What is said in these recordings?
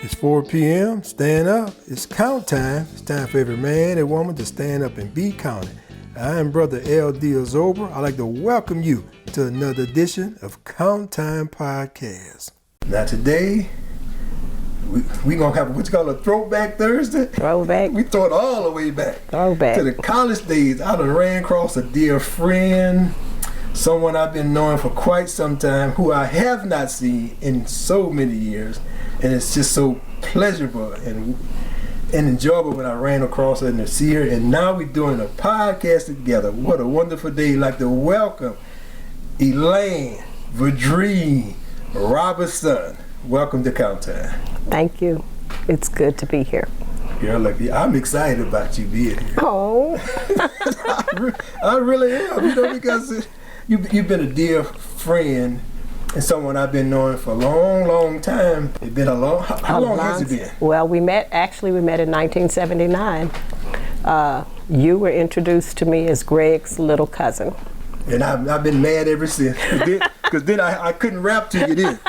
It's 4 p.m. Stand up. It's count time. It's time for every man and woman to stand up and be counted. I am Brother L.D. Azober. I'd like to welcome you to another edition of Count Time Podcast. Now today, we going to have what you call a Throwback Thursday. Throwback. We throw it all the way back. Throwback. To the college days. I done ran across a dear friend, someone I've been knowing for quite some time, who I have not seen in so many years. And it's just so pleasurable and enjoyable when I ran across her and to see her. And now we're doing a podcast together. What a wonderful day. I'd like to welcome Elaine Vidrine Robertson. Welcome to Count Time. Thank you. It's good to be here. Girl, look, I'm excited about you being here. Oh. I really am, because you've been a dear friend and someone I've been knowing for a long, long time. It's been how long has it been? Well, we met in 1979. You were introduced to me as Greg's little cousin. And I've been mad ever since. Because then I couldn't rap to you then.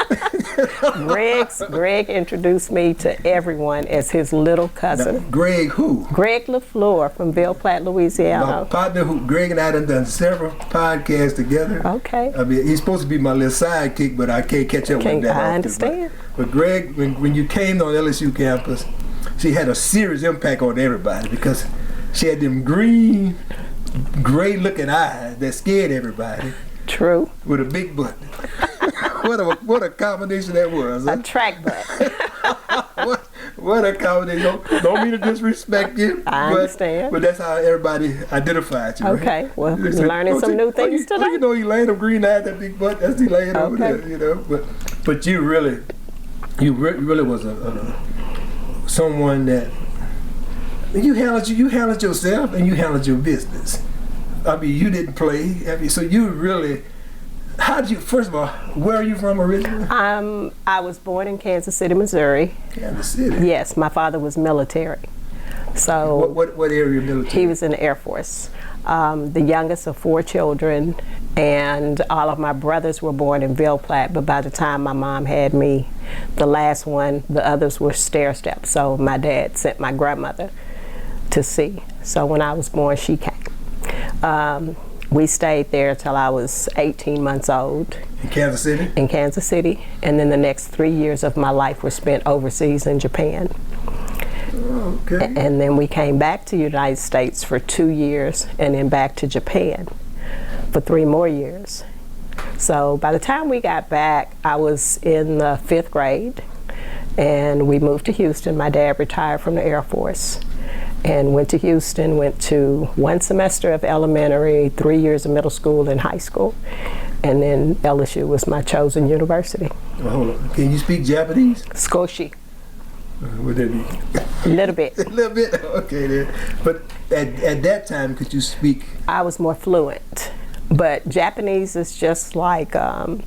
Greg introduced me to everyone as his little cousin. Now, Greg who? Greg LaFleur from Ville Platte, Louisiana. My partner, Greg and I done several podcasts together. Okay. I mean, he's supposed to be my little sidekick, but I can't catch up with that. I understand. But Greg, when you came on LSU campus, she had a serious impact on everybody because she had them green, gray-looking eyes that scared everybody. True. With a big butt. What a combination that was. Huh? A track butt. what a combination. Don't mean to disrespect you. I understand. But that's how everybody identified you. Okay. Right? Well, we're learning some new things today. You know, Elaine, them green eyes, that big butt. That's Elaine over there. But you really was someone that you handled yourself and you handled your business. I mean, you didn't play. I mean, so you really. How did you? First of all, where are you from originally? I was born in Kansas City, Missouri. Kansas City. Yes, my father was military. So what area military? He was in the Air Force. The youngest of 4 children, and all of my brothers were born in Ville Platte. But by the time my mom had me, the last one, the others were stair steps. So my dad sent my grandmother to see. So when I was born, she came. We stayed there till I was 18 months old. In Kansas City? In Kansas City. And then the next 3 years of my life were spent overseas in Japan. Oh, okay. And then we came back to the United States for 2 years and then back to Japan for 3 more years. So by the time we got back, I was in the 5th grade and we moved to Houston. My dad retired from the Air Force. And went to Houston, went to 1 semester of elementary, 3 years of middle school and high school. And then LSU was my chosen university. Well, hold on. Can you speak Japanese? Skoshi. What that mean? A little bit. A little bit? Okay then. But at that time, could you speak? I was more fluent. But Japanese is just like, I'm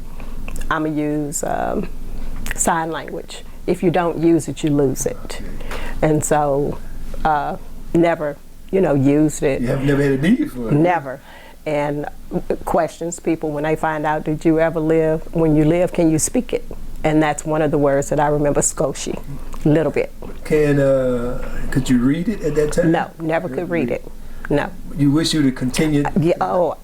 going to use sign language. If you don't use it, you lose it. Okay. And so, never, used it. You have never had a need for it? Never. And questions people when they find out, did you ever live? When you live, can you speak it? And that's one of the words that I remember, skoshi, a little bit. Could you read it at that time? No, never could read it. No. You wish you to continue? One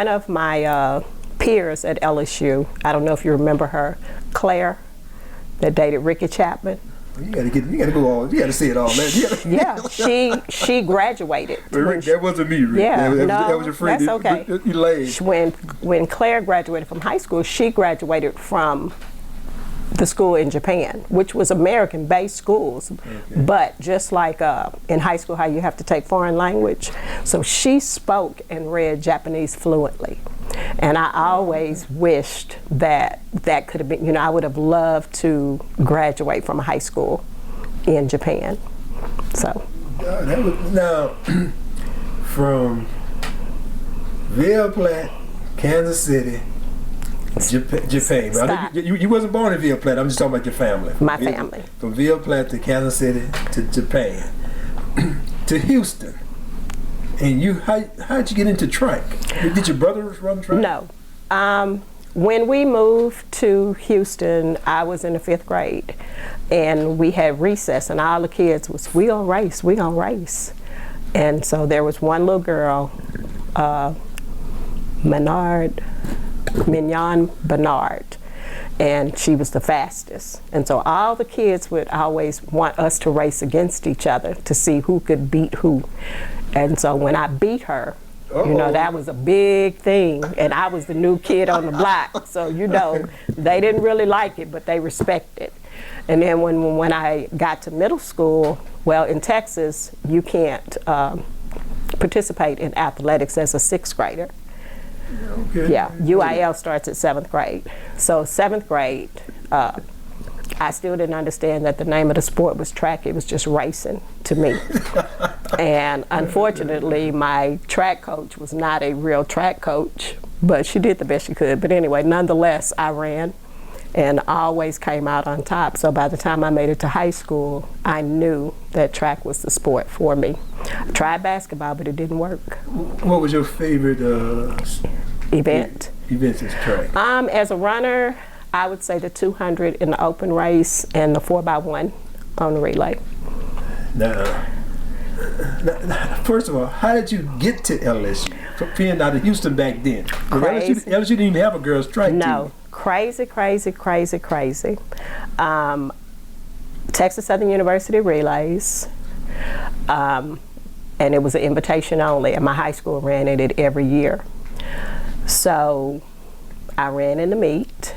of my peers at LSU, I don't know if you remember her, Claire, that dated Ricky Chapman. You gotta say it all. She graduated. That wasn't me, Rick. Yeah, that was your friend. That's okay. Elaine. When Claire graduated from high school, she graduated from the school in Japan, which was American-based schools. Okay. But just like in high school, how you have to take foreign language, so she spoke and read Japanese fluently. And I always wished that could have been, I would have loved to graduate from a high school in Japan. So. Now, from Ville Platte, Kansas City, Japan. Stop. You wasn't born in Ville Platte. I'm just talking about your family. My family. From Ville Platte to Kansas City to Japan to Houston. And how'd you get into track? Did your brother run track? No. when we moved to Houston, I was in the 5th grade, and we had recess, and all the kids was, we gonna race, we gonna race. And so there was one little girl, Mignon Bernard, and she was the fastest. And so all the kids would always want us to race against each other to see who could beat who. And so when I beat her, you know, that was a big thing, and I was the new kid on the block, so you know, they didn't really like it, but they respected it. And then when I got to middle school, well, in Texas, you can't participate in athletics as a 6th grader. Okay. Yeah, UIL starts at 7th grade. So 7th grade, I still didn't understand that the name of the sport was track. It was just racing to me. And unfortunately, my track coach was not a real track coach, but she did the best she could. But anyway, nonetheless, I ran and always came out on top. So by the time I made it to high school, I knew that track was the sport for me. I tried basketball, but it didn't work. What was your favorite event? Events in track? As a runner, I would say the 200 in the open race and the 4x1 on the relay. Now, first of all, how did you get to LSU? From being out of Houston back then. Crazy. LSU didn't even have a girls' track team. No, crazy. Texas Southern University relays, and it was an invitation only, and my high school ran it every year. So I ran in the meet.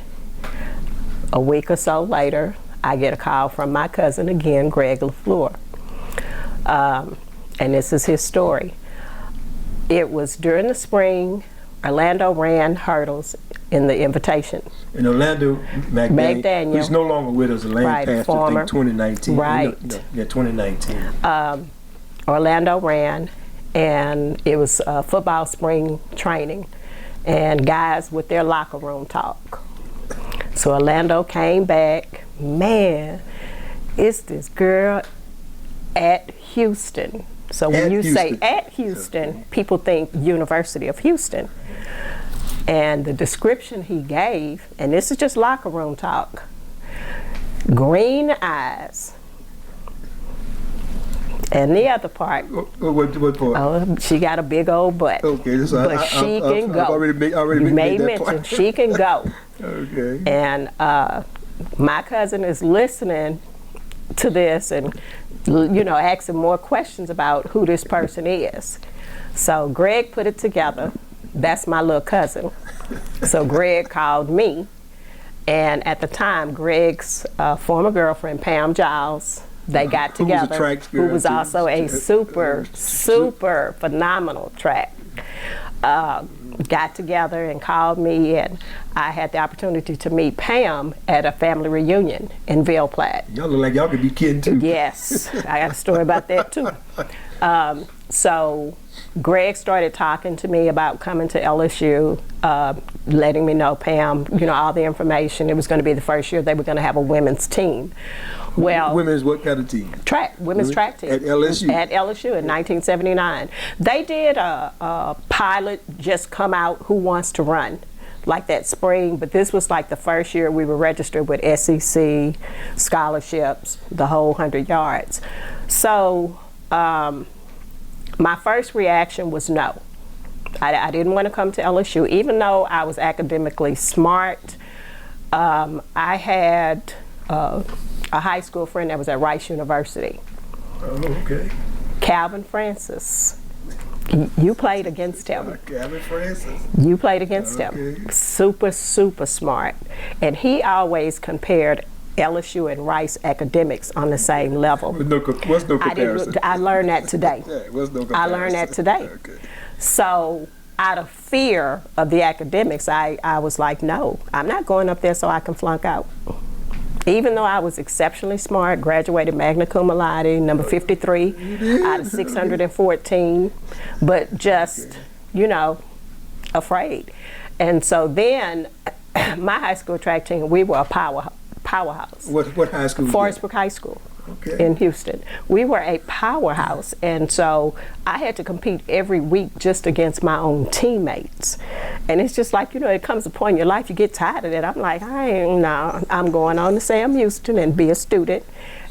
A week or so later, I get a call from my cousin again, Greg LaFleur. And this is his story. It was during the spring. Orlando ran hurdles in the invitation. And Orlando McDaniel, who's no longer with us, Elaine passed, I think, 2019. Right. Yeah, 2019. Orlando ran, and it was football spring training, and guys with their locker room talk. So Orlando came back, man, it's this girl at Houston. So when you say at Houston, people think University of Houston. And the description he gave, and this is just locker room talk, green eyes. And the other part, what part? Oh, she got a big old butt. Okay, so but she can go. I've already made that mention part. she can go. Okay. And my cousin is listening to this and, you know, asking more questions about who this person is. So Greg put it together. That's my little cousin. So Greg called me, and at the time, Greg's former girlfriend, Pam Giles, they got together, who was also a super phenomenal track. Got together and called me, and I had the opportunity to meet Pam at a family reunion in Ville Platte. Y'all look like y'all could be kidding too. Yes, I got a story about that too. So Greg started talking to me about coming to LSU, letting me know, Pam, you know, all the information. It was going to be the first year they were going to have a women's team. Well, women's what kind of team? Women's track team. At LSU? At LSU in 1979. They did a pilot just come out, Who Wants to Run, like that spring, but this was like the first year we were registered with SEC, scholarships, the whole 100 yards. So my first reaction was no. I didn't want to come to LSU, even though I was academically smart. I had a high school friend that was at Rice University. Oh, okay. Calvin Francis. You played against him. Calvin Francis. You played against him. Super smart. And he always compared LSU and Rice academics on the same level. What's no comparison? I learned that today. What's no comparison? I learned that today. Okay. So out of fear of the academics, I was like, no, I'm not going up there so I can flunk out. Even though I was exceptionally smart, graduated magna cum laude, number 53 out of 614, but just, you know, afraid. And so then my high school track team, we were a powerhouse. What high school? Forestbrook High School. in Houston. We were a powerhouse, and so I had to compete every week just against my own teammates. And it's just like, it comes a point in your life you get tired of it. I'm like, I'm going on to Sam Houston and be a student.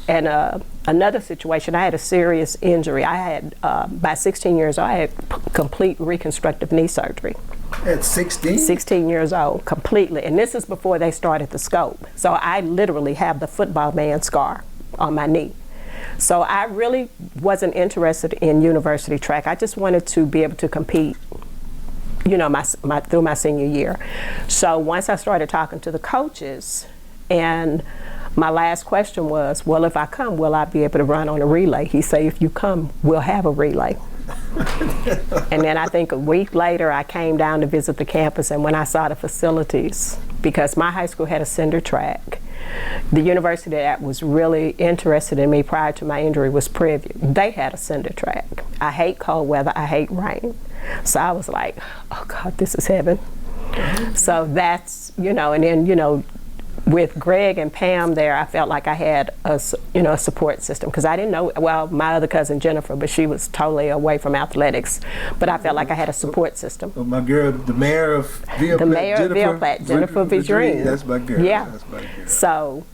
And another situation, I had a serious injury. I had, by 16 years old, I had complete reconstructive knee surgery. At 16? 16 years old, completely. And this is before they started the scope. So I literally have the football man scar on my knee. So I really wasn't interested in university track. I just wanted to be able to compete, through my senior year. So once I started talking to the coaches, and my last question was, well, if I come, will I be able to run on a relay? He said, if you come, we'll have a relay. And then I think a week later, I came down to visit the campus, and when I saw the facilities, because my high school had a cinder track, the university that was really interested in me prior to my injury was Privy. They had a cinder track. I hate cold weather, I hate rain. So I was like, oh God, this is heaven. So that's, and then, with Greg and Pam there, I felt like I had a support system, because I didn't know, well, my other cousin Jennifer, but she was totally away from athletics, but I felt like I had a support system. Well, my girl, the mayor of Ville Platte, Jennifer Vidrine. That's my girl. Yeah. That's my girl. So,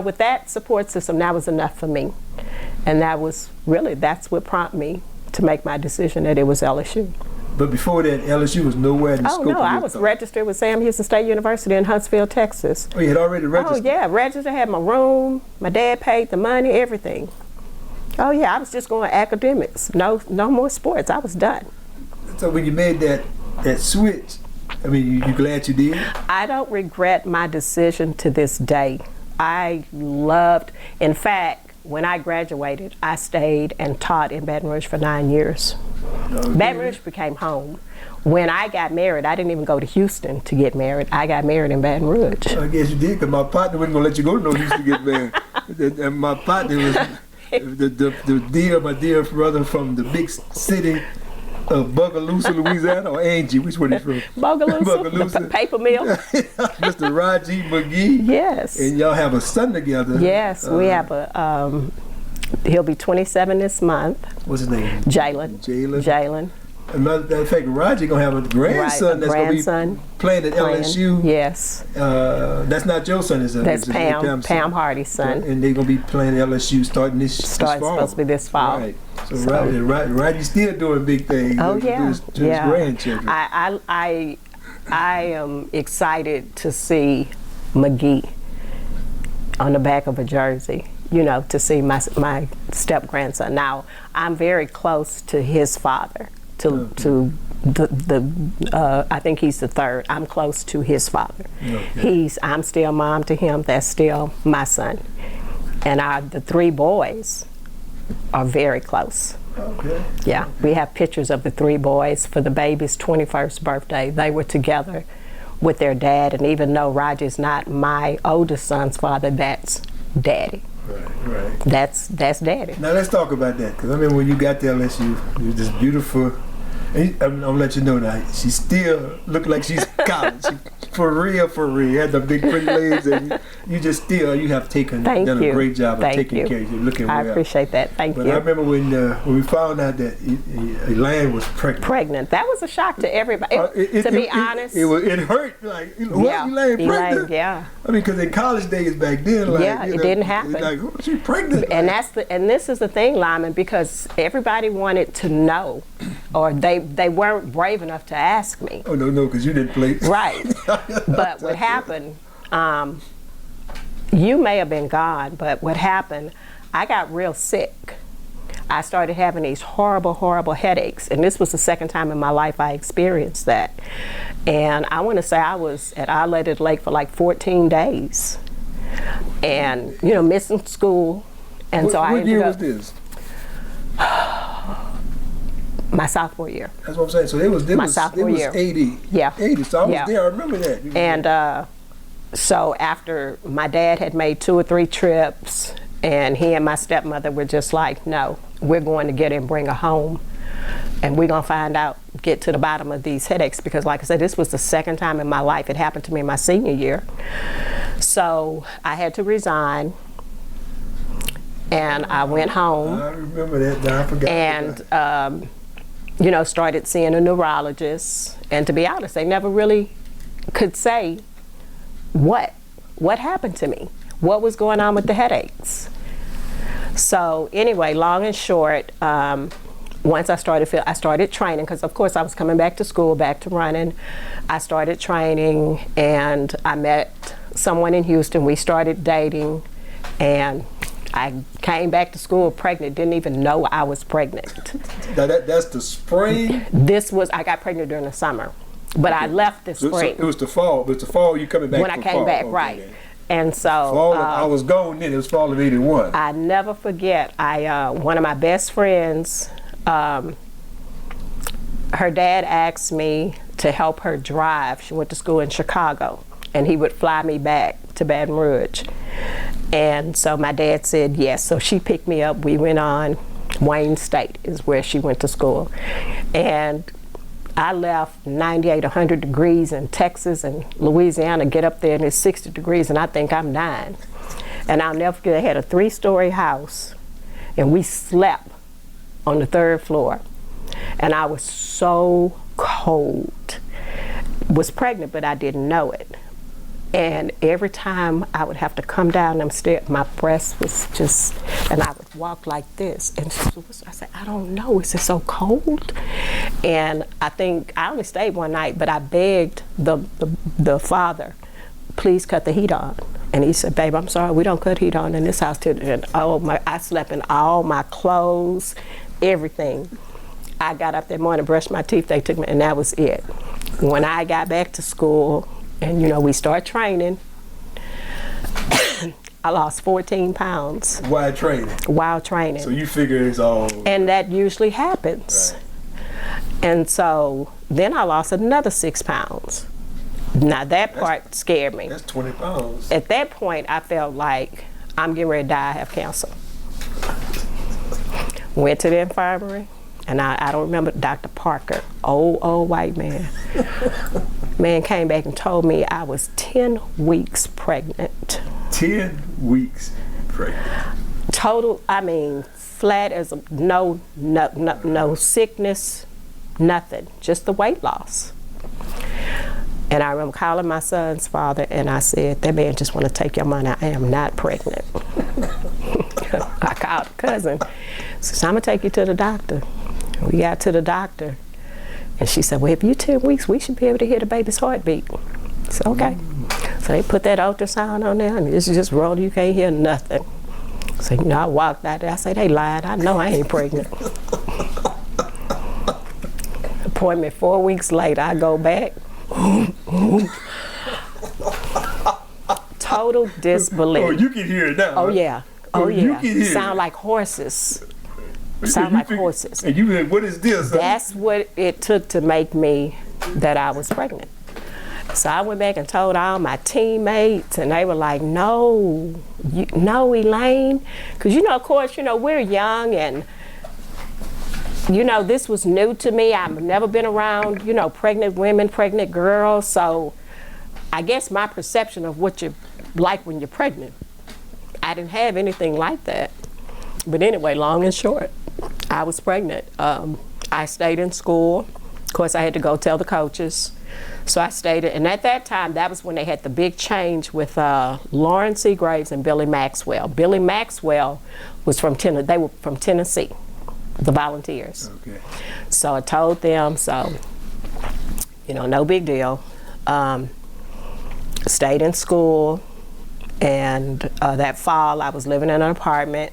with that support system, that was enough for me. And that's what prompted me to make my decision that it was LSU. But before that, LSU was nowhere in the scope of your I was registered with Sam Houston State University in Huntsville, Texas. Oh, you had already registered? Oh, yeah, registered, had my room, my dad paid the money, everything. Oh, yeah, I was just going academics. No more sports. I was done. So when you made that switch, I mean, you glad you did? I don't regret my decision to this day. I loved, in fact, when I graduated, I stayed and taught in Baton Rouge for 9 years. Okay. Baton Rouge became home. When I got married, I didn't even go to Houston to get married. I got married in Baton Rouge. I guess you did, because my partner wasn't going to let you go to no Houston to get married. And my partner was my dear brother from the big city of Bogalusa, Louisiana, or Angie, which one is from? Bogalusa, the paper mill. Mr. Raji McGee. Yes. And y'all have a son together. Yes, we have he'll be 27 this month. What's his name? Jalen. Matter of fact, Roger gonna have a grandson that's gonna be playing at LSU. Yes. That's not your son, is it? That's Pam Hardy's son. And they're gonna be playing at LSU starting this fall. Supposed to be this fall. Right. So Roger's still doing big things. Oh yeah. To his grandchildren. I am excited to see McGee on the back of a jersey. To see my step grandson. Now I'm very close to his father. To I think he's the third. I'm close to his father. Okay. I'm still mom to him. That's still my son. And the three boys are very close. Okay. Yeah, we have pictures of the three boys for the baby's 21st birthday. They were together with their dad, and even though Roger's not my oldest son's father, that's Daddy. Right. That's Daddy. Now let's talk about that, because I remember when you got to LSU, you were this beautiful. I'm gonna let you know now. She still looked like she's college. For real. Had the big pretty legs, and you have done a great job of taking care of you. Looking well. I appreciate that. Thank you. But I remember when we found out that Elaine was pregnant. That was a shock to everybody. To be honest, it hurt. Like, Elaine pregnant? Yeah. I mean, because in college days back then, it didn't happen. Like, she's pregnant. And this is the thing, Lyman, because everybody wanted to know, or they weren't brave enough to ask me. Oh no, because you didn't play. Right. But what happened? You may have been gone, but what happened? I got real sick. I started having these horrible headaches, and this was the second time in my life I experienced that. And I want to say I was at Our Lady of the Lake for like 14 days, and missing school. And what year was this? My sophomore year. That's what I'm saying. So it was sophomore year. 80. Yeah. 80. So I was there. I remember that. And so after my dad had made 2 or 3 trips, and he and my stepmother were just like, no, we're going to get her and bring her home, and we're going to get to the bottom of these headaches, because like I said, this was the second time in my life. It happened to me in my senior year. So I had to resign. And I went home. I remember that. Now I forgot. And, you know, started seeing a neurologist. And to be honest, they never really could say what happened to me, what was going on with the headaches. So anyway, long and short, once I started training, because of course I was coming back to school, back to running. I started training, and I met someone in Houston. We started dating, and I came back to school pregnant, didn't even know I was pregnant. Now that's the spring? I got pregnant during the summer, but I left this spring. It was the fall. It was the fall you coming back when I came back, okay, right. then. And so I was gone then. It was fall of '81. I never forget. One of my best friends, her dad asked me to help her drive. She went to school in Chicago, and he would fly me back to Baton Rouge. And so my dad said yes. So she picked me up. We went on. Wayne State is where she went to school. And I left 98, 100 degrees in Texas and Louisiana, get up there and it's 60 degrees and I think I'm dying. And I'll never forget, I had a 3-story house and we slept on the 3rd floor. And I was so cold. Was pregnant, but I didn't know it. And every time I would have to come down them stairs, my breast was just, and I would walk like this. And I said, I don't know, is it so cold? And I think, I only stayed one night, but I begged the father, please cut the heat on. And he said, babe, I'm sorry, we don't cut heat on in this house. And I slept in all my clothes, everything. I got up that morning, brushed my teeth, they took me, and that was it. When I got back to school, and you know, we start training, I lost 14 pounds. While training? While training. So you figure it's all... And that usually happens. Right. And so then I lost another 6 pounds. Now that part scared me. That's 20 pounds. At that point, I felt like I'm getting ready to die, I have cancer. Went to the infirmary, and I don't remember, Dr. Parker, old white man. Man came back and told me I was 10 weeks pregnant. 10 weeks pregnant. Total, I mean, flat as a, no sickness, nothing, just the weight loss. And I remember calling my son's father and I said, that man just want to take your money, I am not pregnant. I called a cousin, said, I'm gonna take you to the doctor. We got to the doctor. And she said, well, if you're 10 weeks, we should be able to hear the baby's heartbeat. I said, okay. So they put that ultrasound on there, and it's just rolling, you can't hear nothing. So, you know, I walked out there, I said, they lied, I know I ain't pregnant. Appointment 4 weeks later, I go back. Total disbelief. Oh, you can hear it now. Oh, yeah. Oh, yeah. You can hear Sound it. like horses. Sound like horses. And you said, what is this? That's what it took to make me that I was pregnant. So I went back and told all my teammates, and they were like, no, no, Elaine. Because, you know, of course, you know, we're young, and, you know, this was new to me. I've never been around, you know, pregnant women, pregnant girls. So I guess my perception of what you're like when you're pregnant, I didn't have anything like that. But anyway, long and short, I was pregnant. I stayed in school. Of course, I had to go tell the coaches. So I stayed, and at that time, that was when they had the big change with Lauren Seagraves and Billy Maxwell. Billy Maxwell was from Tennessee. They were from Tennessee, the Volunteers. Okay. So I told them, so, you know, no big deal. Stayed in school, and that fall, I was living in an apartment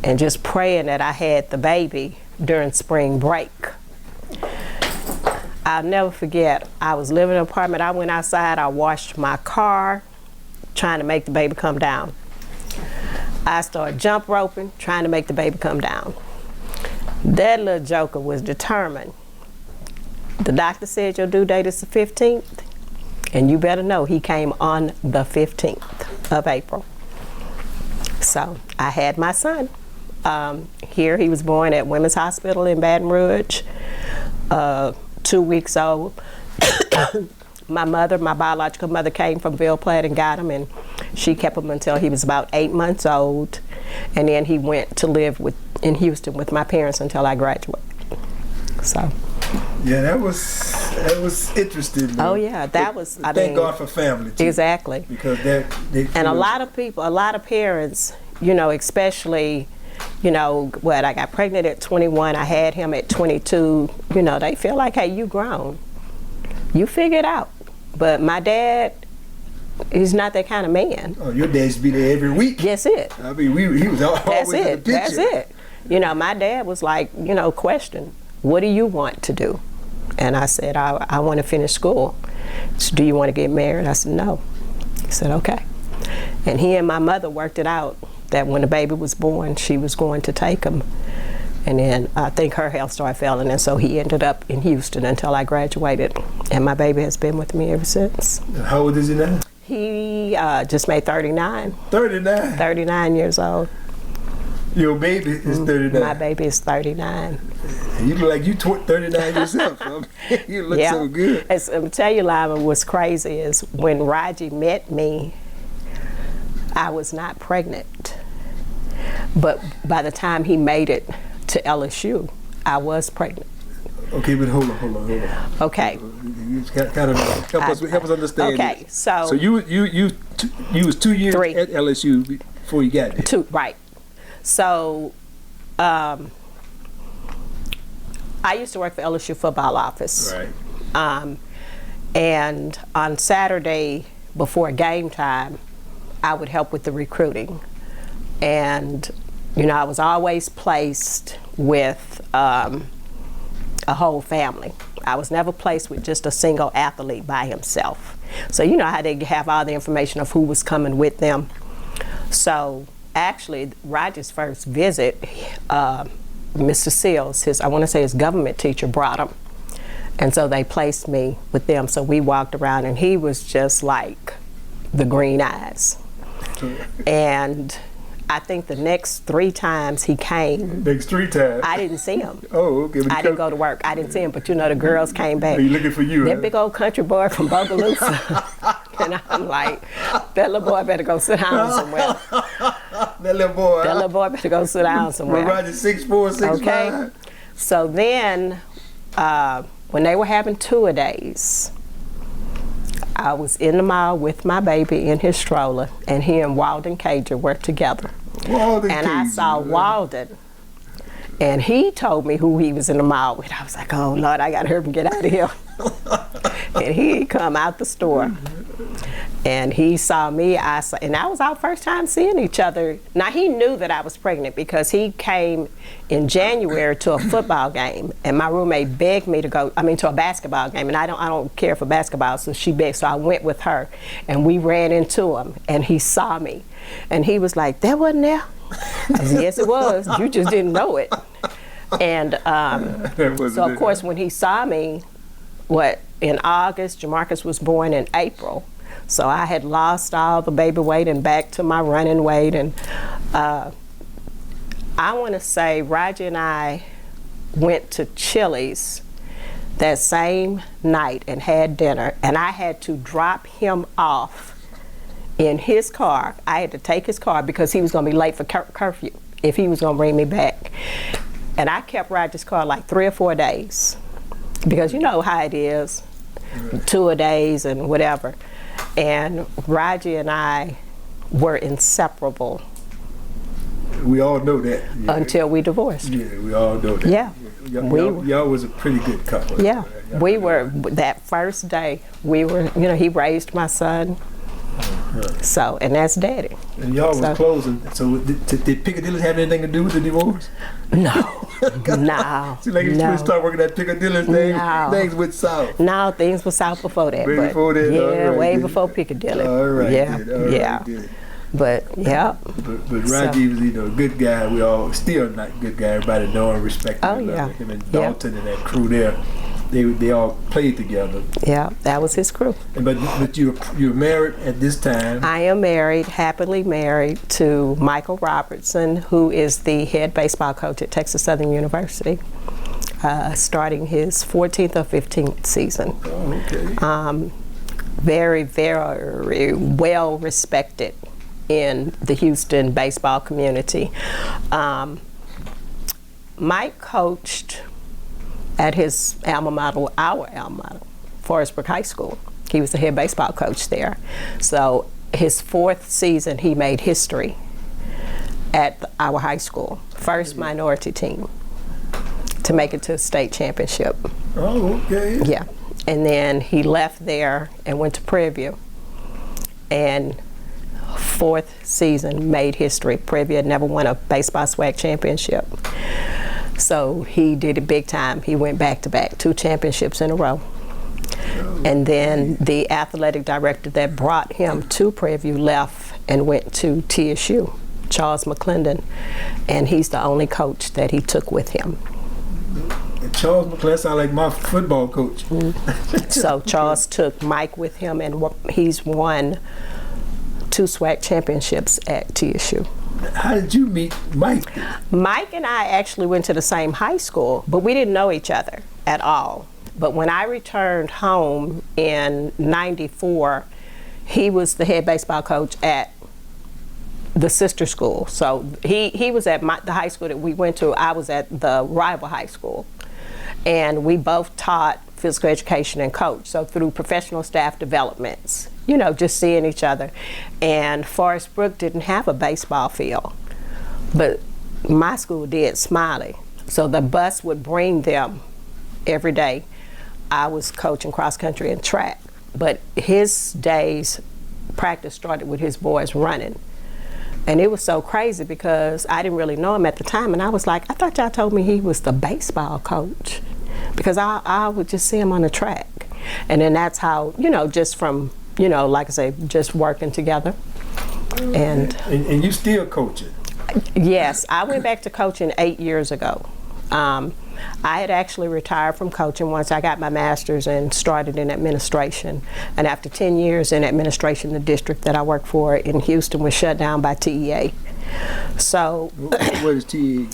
and just praying that I had the baby during spring break. I'll never forget, I was living in an apartment, I went outside, I washed my car, trying to make the baby come down. I started jump roping, trying to make the baby come down. That little joker was determined. The doctor said your due date is the 15th, and you better know he came on the 15th of April. So I had my son. Here he was born at Women's Hospital in Baton Rouge, 2 weeks old. My mother, my biological mother, came from Ville Platte and got him, and She kept him until he was about 8 months old, and then he went to live in Houston with my parents until I graduated. So. Yeah, that was interesting. Oh yeah, that was. Thank God for family too. Exactly. Because and a lot of people, a lot of parents, you know, especially, you know, I got pregnant at 21, I had him at 22. You know, they feel like, hey, you grown, you figure it out. But my dad, he's not that kind of man. Oh, your dad used to be there every week. That's it. I mean, he was always in the picture. That's it. You know, my dad was like, you know, question, what do you want to do? And I said, I want to finish school. So, do you want to get married? I said, no. He said, okay. And he and my mother worked it out that when the baby was born, she was going to take him. And then I think her health started failing, and so he ended up in Houston until I graduated. And my baby has been with me ever since. How old is he now? He just made 39. 39? 39 years old. Your baby is 39. My baby is 39. You look like you 39 yourself. You look so good. I'm tell you, Lyman, what's crazy is when Raji met me, I was not pregnant. But by the time he made it to LSU, I was pregnant. Okay, but hold on. Okay. You kind of help us understand. Okay, so you was 2 years at LSU before you got there. 2, right. So, I used to work for LSU football office. Right. And on Saturday before game time, I would help with the recruiting. And, you know, I was always placed with a whole family. I was never placed with just a single athlete by himself. So you know how they have all the information of who was coming with them. So actually, Roger's first visit, Mr. Seals, I want to say his government teacher, brought him. And so they placed me with them. So we walked around, and he was just like the green eyes. And I think the next 3 times he came. Next 3 times? I didn't see him. Oh, okay. I didn't go to work. I didn't see him, but you know, the girls came back. Are you looking for you? That big old country boy from Bogalusa. And I'm like, that little boy better go sit down somewhere. That little boy better go sit down somewhere. Well, Roger 6'4", 6'5". Okay. So then, when they were having tour-a-days, I was in the mall with my baby in his stroller, and he and Walden Cager worked together. I saw Walden, and he told me who he was in the mall with. I was like, oh Lord, I gotta hurry and get out of here. And he come out the store, and he saw me. And that was our first time seeing each other. Now he knew that I was pregnant because he came in January to a football game, and my roommate begged me to go. To a basketball game, and I don't care for basketball, so she begged. So I went with her, and we ran into him, and he saw me, and he was like, "That wasn't there." I said, "Yes, it was. You just didn't know it." And so of course, when he saw me, in August, Jamarcus was born in April. So I had lost all the baby weight and back to my running weight. And I want to say Roger and I went to Chili's that same night and had dinner. And I had to drop him off in his car. I had to take his car because he was going to be late for curfew if he was going to bring me back. And I kept Roger's car like 3 or 4 days. Because you know how it is, tour-a-days and whatever. And Raji and I were inseparable. We all know that. Yeah. Until we divorced. Yeah, we all know that. Yeah. Y'all was a pretty good couple. Yeah, we were, that first day, we were, he raised my son. So, and that's Daddy. And y'all was closing. So did Piccadilly have anything to do with the divorce? No. No. See, like you start working at Piccadilly, things went south. No, things were south before that. Before that? Yeah, way before Piccadilly. All right. Yeah. But yeah. But Raji was a good guy. We all still not good guy. Everybody know and respect him. Him and Dalton and that crew there. They all played together. Yeah, that was his crew. But you're married at this time. I am married, happily married to Michael Robertson, who is the head baseball coach at Texas Southern University, starting his 14th or 15th season. Oh, okay. very, very well respected in the Houston baseball community. Mike coached at his alma mater, our alma mater, Forest Brook High School. He was the head baseball coach there. So his 4th season, he made history at our high school. First minority team to make it to a state championship. Oh, okay. Yeah. And then he left there and went to Prairie View. And 4th season made history. Prairie View had never won a baseball SWAC championship. So he did it big time. He went back to back, 2 championships in a row. And then the athletic director that brought him to Prairie View left and went to TSU, Charles McClendon, and he's the only coach that he took with him. And Charles McClendon sounds like my football coach. So Charles took Mike with him, and he's won 2 SWAC championships at TSU. How did you meet Mike? Mike and I actually went to the same high school, but we didn't know each other at all. But when I returned home in '94, he was the head baseball coach at the sister school. So he was at the high school that we went to. I was at the rival high school. And we both taught physical education and coach. So through professional staff developments, you know, just seeing each other. And Forest Brook didn't have a baseball field, but my school did, Smiley. So the bus would bring them every day. I was coaching cross country and track, but his days practice started with his boys running. And it was so crazy because I didn't really know him at the time, and I was like, I thought y'all told me he was the baseball coach, because I would just see him on the track. And then that's how, you know, just from, you know, like I say, just working together. And you still coaching? Yes, I went back to coaching 8 years ago. I had actually retired from coaching once I got my master's and started in administration. And after 10 years in administration, the district that I worked for in Houston was shut down by TEA. So, what is TEA?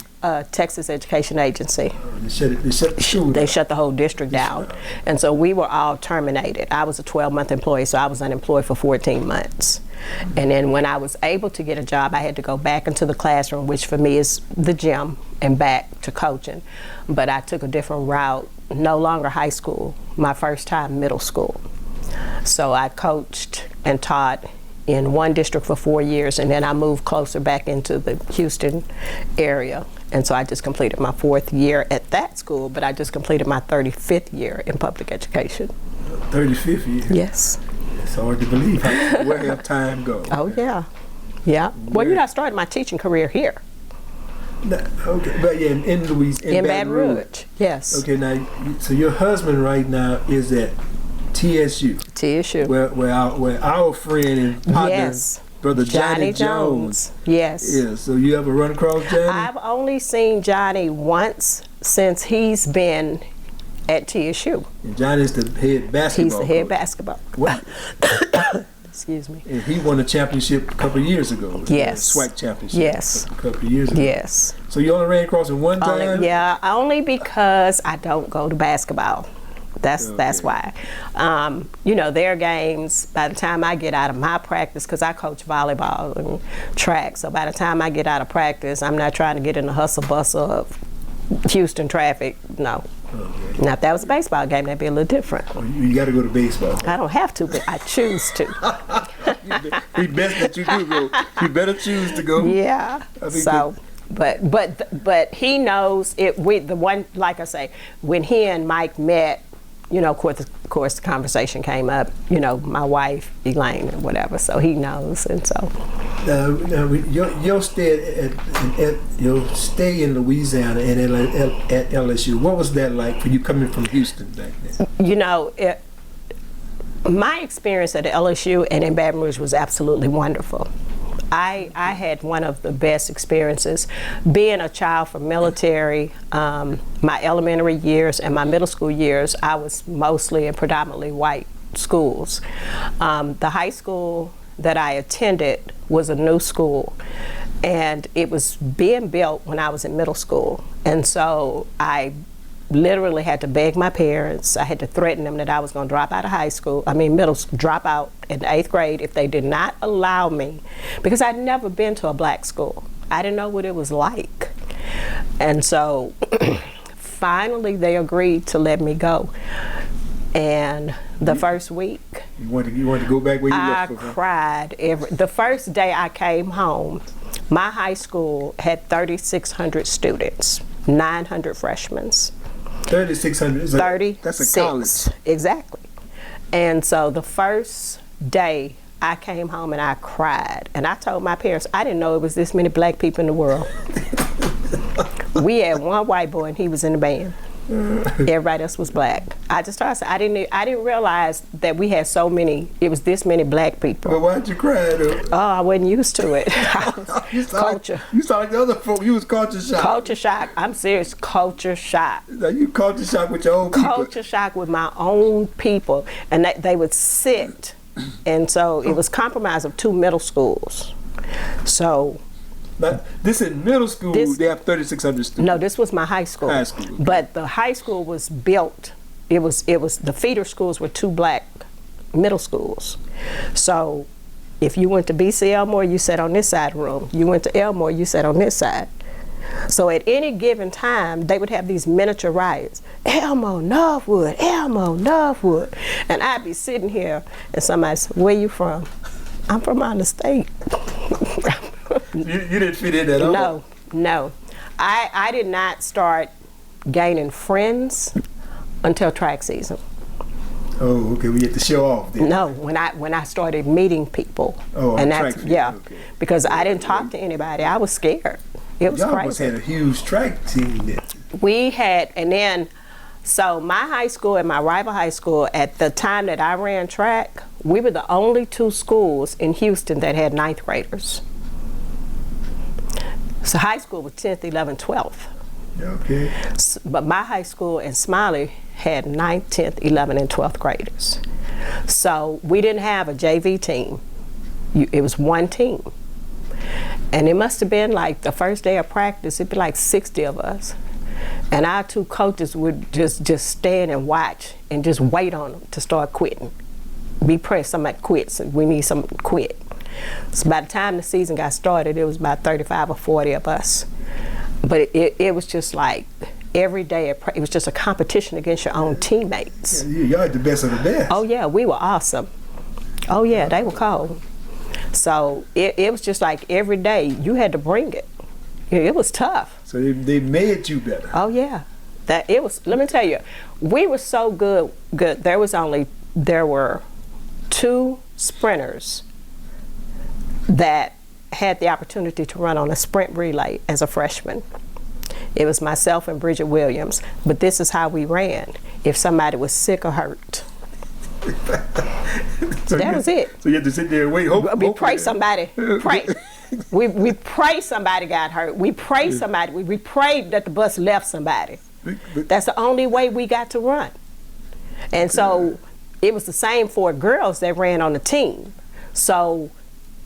Texas Education Agency. They shut the school down. They shut the whole district down. And so we were all terminated. I was a 12-month employee, so I was unemployed for 14 months. And then when I was able to get a job, I had to go back into the classroom, which for me is the gym, and back to coaching. But I took a different route, no longer high school, my first time middle school. So I coached and taught in one district for 4 years, and then I moved closer back into the Houston area. And so I just completed my 4th year at that school, but I just completed my 35th year in public education. 35th year? Yes. It's hard to believe where have time go. Oh, yeah. Yeah. Well, you know, I started my teaching career here. Okay, but yeah, in Louisiana. In Baton Rouge. Yes. Okay, now, so your husband right now is at TSU. TSU. Where our friend and partner, yes. Brother Johnny Jones. Yes. Yeah, so you ever run across Johnny? I've only seen Johnny once since he's been at TSU. And Johnny's the head basketball He's the head coach. basketball. What? Excuse me. And he won a championship a couple of years ago. Yes. SWAC championship. Yes. A couple of years ago. Yes. So you only ran across him one time? Only because I don't go to basketball. That's why. You know, their games, by the time I get out of my practice, because I coach volleyball and track, so by the time I get out of practice, I'm not trying to get in the hustle bustle of Houston traffic, no. Okay. Now, if that was a baseball game, that'd be a little different. Oh, you got to go to baseball. I don't have to, but I choose to. It's best that you do go. You better choose to go. Yeah. So, but he knows it. Like I say, when he and Mike met, you know, of course, the conversation came up. You know, my wife Elaine and whatever. So he knows, and so. Your stay in Louisiana and at LSU. What was that like for you coming from Houston back then? You know, my experience at LSU and in Baton Rouge was absolutely wonderful. I had one of the best experiences. Being a child from military, my elementary years and my middle school years, I was mostly in predominantly white schools. The high school that I attended was a new school, and it was being built when I was in middle school. And so I literally had to beg my parents. I had to threaten them that I was going to drop out of drop out in the 8th grade if they did not allow me, because I'd never been to a black school. I didn't know what it was like. And so finally they agreed to let me go. And the first week, you wanted to go back where you left from? I cried. The first day I came home, my high school had 3,600 students, 900 freshmen. 3,600. 36. That's a college. Exactly. And so the first day I came home and I cried. And I told my parents, I didn't know it was this many black people in the world. We had one white boy and he was in the band. Everybody else was black. I just started saying, I didn't realize that we had so many, it was this many black people. But why'd you cry though? Oh, I wasn't used to it. Culture. You sound like the other folk. You was culture shock. Culture shock. I'm serious. Culture shock. Now you culture shock with your own people. Culture shock with my own people. And they would sit. And so it was compromised of 2 middle schools. So. But this in middle school, they have 3,600 students. No, this was my high school. High school. But the high school was built. It was the feeder schools were 2 black middle schools. So if you went to BC Elmore, you sat on this side of the room. You went to Elmore, you sat on this side. So at any given time, they would have these miniature riots. Elmore, Northwood, Elmore, Northwood. And I'd be sitting here and somebody said, where you from? I'm from out of the state. You didn't fit in at all? No. I did not start gaining friends until track season. Oh, okay. We had to show off then. No, when I started meeting people. Oh, and track season. Yeah, okay. Because I didn't talk to anybody. I was scared. It was Y'all crazy. must have had a huge track team then. We had, and then, so my high school and my rival high school, at the time that I ran track, we were the only 2 schools in Houston that had 9th graders. So high school was 10th, 11th, 12th. Okay. But my high school in Smiley had 9th, 10th, 11th, and 12th graders. So we didn't have a JV team. It was one team. And it must have been like the first day of practice, it'd be like 60 of us. And our 2 coaches would just stand and watch and just wait on them to start quitting. Be pressed, somebody quits, and we need someone to quit. So by the time the season got started, it was about 35 or 40 of us. But it was just like every day, it was just a competition against your own teammates. Yeah, y'all had the best of the best. Oh yeah, we were awesome. Oh yeah, they were cold. So it was just like every day, you had to bring it. It was tough. So they made you better. Oh yeah, it was. Let me tell you, we were so good. There were 2 sprinters that had the opportunity to run on a sprint relay as a freshman. It was myself and Bridget Williams, but this is how we ran. If somebody was sick or hurt. That was it. So you had to sit there and wait. We pray somebody. Pray. We pray somebody got hurt. We pray somebody. We prayed that the bus left somebody. That's the only way we got to run. And so it was the same for girls that ran on the team. So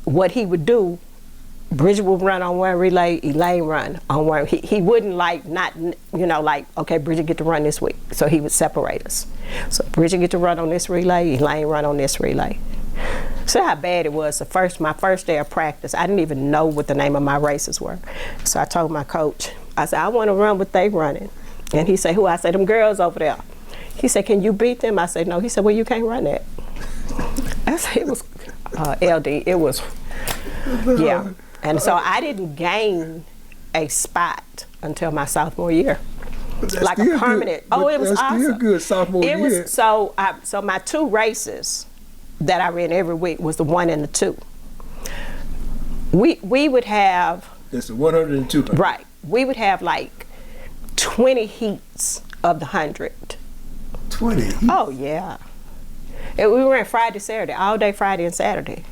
what he would do, Bridget would run on one relay, Elaine run on one. He wouldn't okay, Bridget get to run this week. So he would separate us. So Bridget get to run on this relay, Elaine run on this relay. So how bad it was. My first day of practice, I didn't even know what the name of my races were. So I told my coach, I said, I want to run what they running. And he said, who? I said, them girls over there. He said, can you beat them? I said, no. He said, well, you can't run that. I said, it was LD. It was, yeah. And so I didn't gain a spot until my sophomore year. Like a permanent. Good. It was awesome. Still good sophomore year. So my 2 races that I ran every week was the 1 and the 2. We would have. That's the 100 and 200. Right. We would have like 20 heats of the 100. 20 heats? Oh yeah. And we ran Friday, Saturday, all day Friday and Saturday.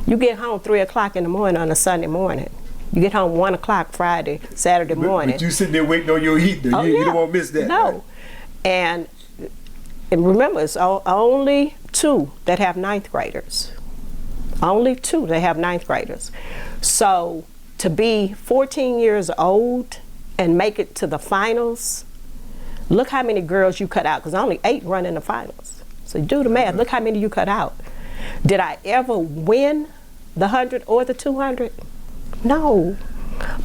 You get home 3 o'clock in the morning on a Sunday morning. You get home 1 o'clock Friday, Saturday morning. But you sitting there waiting on your heat though. You don't want to miss that. No. Right? And remember, it's only 2 that have 9th graders. Only 2 that have 9th graders. So to be 14 years old and make it to the finals, Look how many girls you cut out, because only 8 run in the finals. So do the math. Look how many you cut out. Did I ever win the 100 or the 200? No.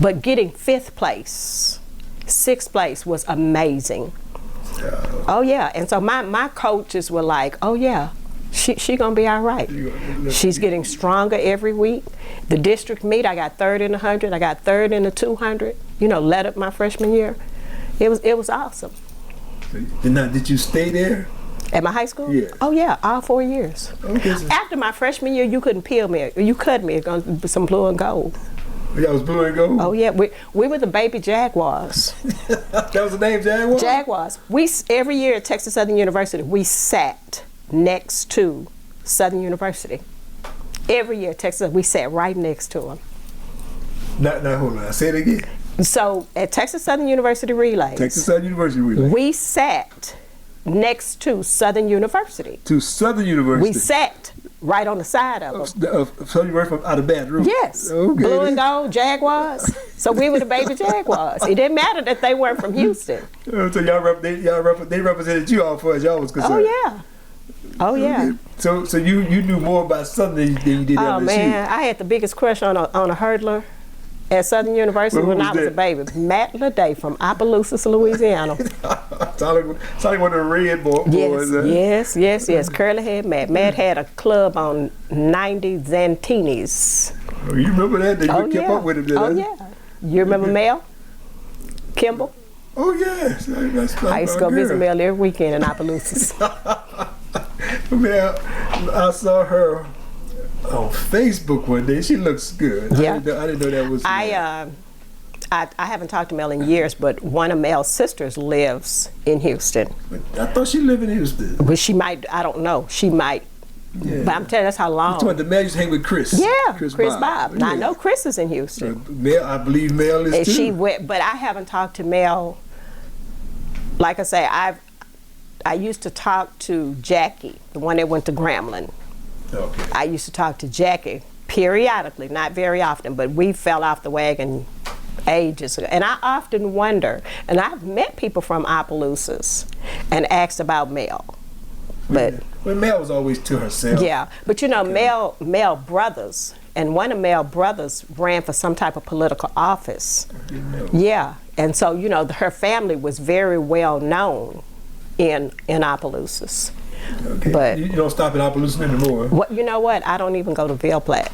But getting 5th place, 6th place was amazing. Oh yeah, and so my coaches were like, oh yeah, she gonna be all right. She's getting stronger every week. The district meet, I got 3rd in the 100, I got 3rd in the 200, you know, led up my freshman year. It was awesome. Now, did you stay there? At my high school? Yeah. Oh yeah, all 4 years. Okay. After my freshman year, you couldn't peel me, you cut me, it's gonna be some blue and gold. That was blue and gold? Oh yeah, we were the baby Jaguars. That was the name, Jaguars? Jaguars. Every year at Texas Southern University, we sat next to Southern University. Every year at Texas, we sat right next to them. Now hold on, say it again. So at Texas Southern University Relays, Texas Southern University Relays. we sat next to Southern University. To Southern University? We sat right on the side of them. Southern University from out of Baton Rouge? Yes. Okay. Blue and gold, Jaguars. So we were the baby Jaguars. It didn't matter that they weren't from Houston. So they represented you all for as y'all was concerned? Oh yeah. Oh yeah. Okay. So you knew more about Southern than you did LSU? Oh man, I had the biggest crush on a hurdler at Southern University when I was a baby. Matt Leday from Opelousas, Louisiana. Sound like one of the red boys. Yes. Curly head Matt. Matt had a club on 90 Zantini's. Oh, you remember that? Did you keep up with him? Oh yeah. You remember Mel Kimball? Oh yes. I used to go visit Mel every weekend in Opelousas. Man, I saw her on Facebook one day. She looks good. Yeah. I didn't know that was. I haven't talked to Mel in years, but one of Mel's sisters lives in Houston. I thought she lived in Houston. But she might. I don't know. She might. Yeah. But I'm telling you, that's how long. You the Mel used to hang with Chris. Yeah, Chris Bob. Now, I know Chris is in Houston. Mel, I believe Mel is and too. She went, but I haven't talked to Mel. Like I say, I used to talk to Jackie, the one that went to Grambling. Okay. I used to talk to Jackie periodically, not very often, but we fell off the wagon ages ago. And I often wonder, and I've met people from Opelousas and asked about Mel. But well, Mel was always to herself. Yeah, but you know, Mel brothers, and one of Mel brothers ran for some type of political office. Yeah, and so you know, her family was very well known in Opelousas. Okay. But you don't stop in Opelousas anymore. What you know? What I don't even go to Ville Platte.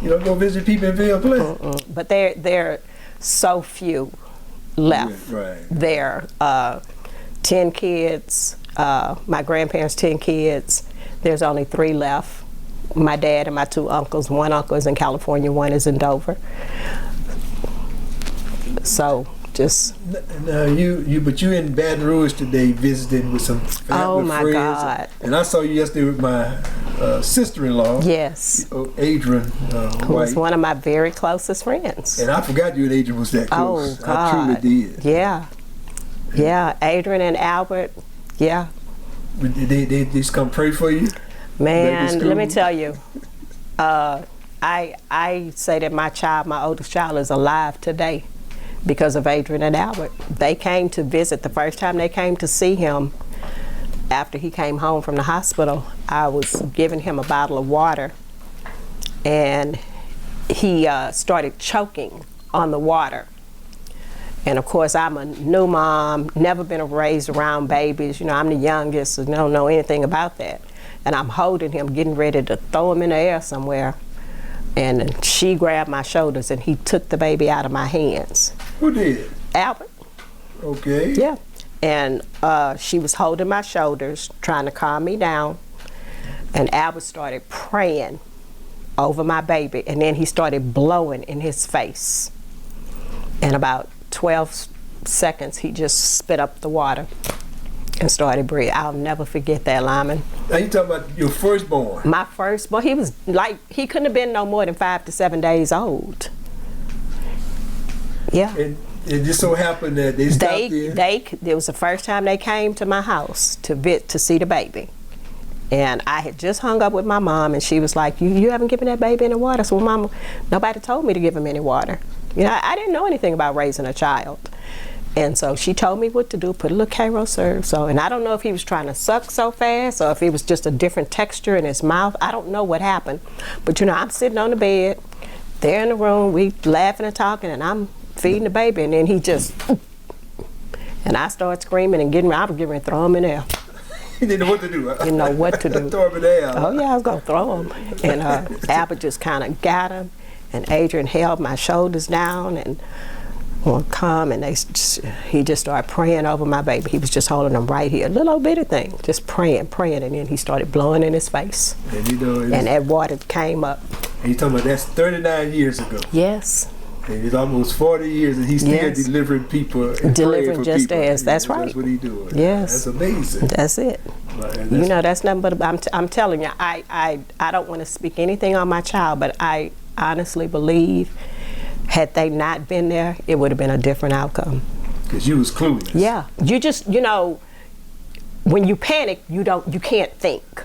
You don't go visit people in Ville Platte. But there so few left. Right. There, 10 kids. My grandparents' 10 kids. There's only 3 left. My dad and my 2 uncles. One uncle is in California, one is in Dover. So just. Now but you in Baton Rouge today visiting with some family oh my friends. God! And I saw you yesterday with my sister-in-law. Yes. Adrian who was one of my very closest friends. And I forgot you and Adrian was that close. Oh God! I truly did. Yeah. Adrian and Albert. Yeah. They just come pray for you? Man, let me tell you. I say that my oldest child is alive today because of Adrian and Albert. They came to visit. The first time they came to see him after he came home from the hospital, I was giving him a bottle of water and he started choking on the water. And of course, I'm a new mom, never been raised around babies. You know, I'm the youngest, so I don't know anything about that. And I'm holding him, getting ready to throw him in the air somewhere. And she grabbed my shoulders and he took the baby out of my hands. Who did? Albert. Okay. Yeah. And she was holding my shoulders, trying to calm me down. And Albert started praying over my baby. And then he started blowing in his face. And about 12 seconds, he just spit up the water and started breathing. I'll never forget that, Lyman. Now you talking about your firstborn? My firstborn. He was like, he couldn't have been no more than 5 to 7 days old. Yeah. And it just so happened that they stopped in. It was the first time they came to my house to see the baby. And I had just hung up with my mom, and she was like, you haven't given that baby any water? So, Mama, nobody told me to give him any water. You know, I didn't know anything about raising a child. And so she told me what to do, put a little Cairo syrup. So, and I don't know if he was trying to suck so fast or if it was just a different texture in his mouth. I don't know what happened. But you know, I'm sitting on the bed, there in the room, we laughing and talking, and I'm feeding the baby, and then he just, and I start screaming and I was getting ready to throw him in there. You didn't know what to do. Huh? Didn't know what to do. Throw him in there. Oh yeah, I was gonna throw him. And Albert just kind of got him, and Adrian held my shoulders down and won't come, and he just started praying over my baby. He was just holding him right here, little bitty thing, just praying, and then he started blowing in his face. And you know, and that water came up. And you talking about that's 39 years ago. Yes. And it's almost 40 years, and he's still delivering people. And delivering just people. as. That's right. That's what he's doing. Yes. That's amazing. That's it. You know, that's nothing but, I'm telling you, I don't want to speak anything on my child, but I honestly believe had they not been there, it would have been a different outcome. Because you was clueless. Yeah. You just, you know, when you panic, you can't think.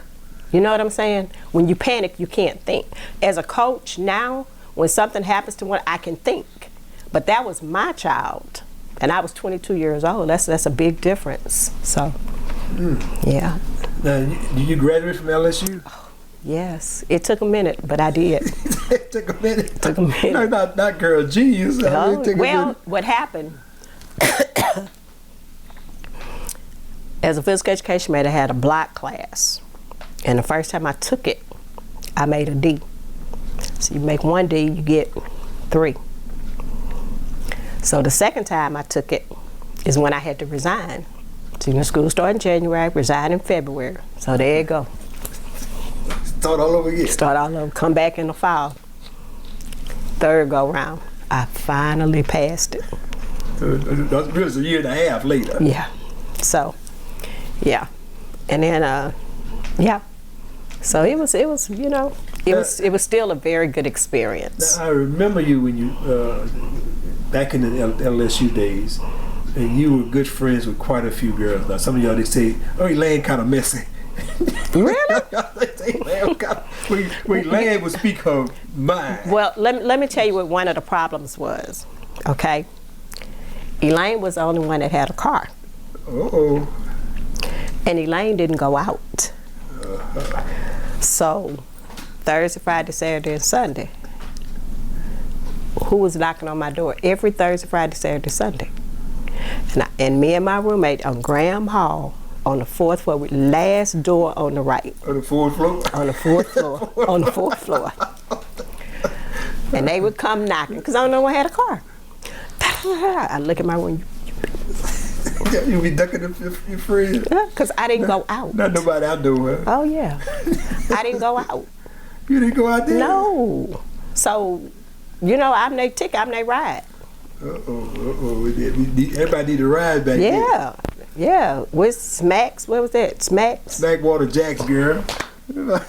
You know what I'm saying? When you panic, you can't think. As a coach now, when something happens to one, I can think. But that was my child, and I was 22 years old. That's a big difference. So, yeah. Now, did you graduate from LSU? Yes. It took a minute, but I did. It took a minute. It took a minute. No, not girl genius. No. Well, what happened, as a physical education major, I had a block class. And the first time I took it, I made a D. So you make one D, you get 3. So the second time I took it is when I had to resign. So, you know, school started in January, resign in February. So there you go. Start all over again. Start all over, come back in the fall. Third go round, I finally passed it. That was a year and a half later. Yeah. So, yeah. And then, yeah. So it was, you know, it was still a very good experience. Now, I remember you when you, back in the LSU days, and you were good friends with quite a few girls. Now, some of y'all, they say, oh, Elaine kind of messy. Really? Elaine would speak her mind. Well, let me tell you what one of the problems was, okay? Elaine was the only one that had a car. Uh-oh. And Elaine didn't go out. So, Thursday, Friday, Saturday, and Sunday, who was knocking on my door? Every Thursday, Friday, Saturday, Sunday. And me and my roommate on Graham Hall, on the 4th floor, with last door on the right. On the 4th floor? On the 4th floor. On the 4th floor. And they would come knocking, because I don't know I had a car. I look at my room. You be ducking your friends? Because I didn't go out. Not nobody outdoor, huh? Oh, yeah. I didn't go out. You didn't go out there? No. So, you know, I'm their ticket, I'm their ride. Everybody need a ride back there. Yeah. Yeah. With Smacks, what was that? Smacks? Smackwater Jacks, girl. Now,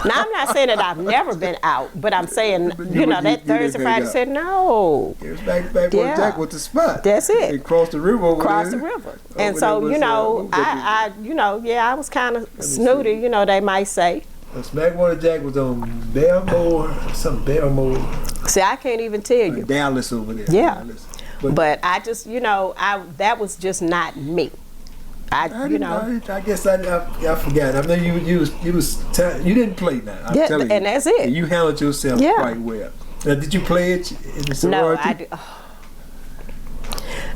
I'm not saying that I've never been out, but I'm saying, you know, that Thursday, Friday said no. It was Smackwater Jack with the spot. That's it. They crossed the river over Crossed there. the river. And so, you know, I I was kind of snooty, you know, they might say. Smackwater Jack was on Belmore, See, I can't even tell you. Dallas over there. Yeah. Dallas. But I just, you know, that was just not me. I guess I forgot. I know you didn't play now. I'm telling you. And that's it. You handled yourself quite well. Now, did you play it in the sorority? No, I did.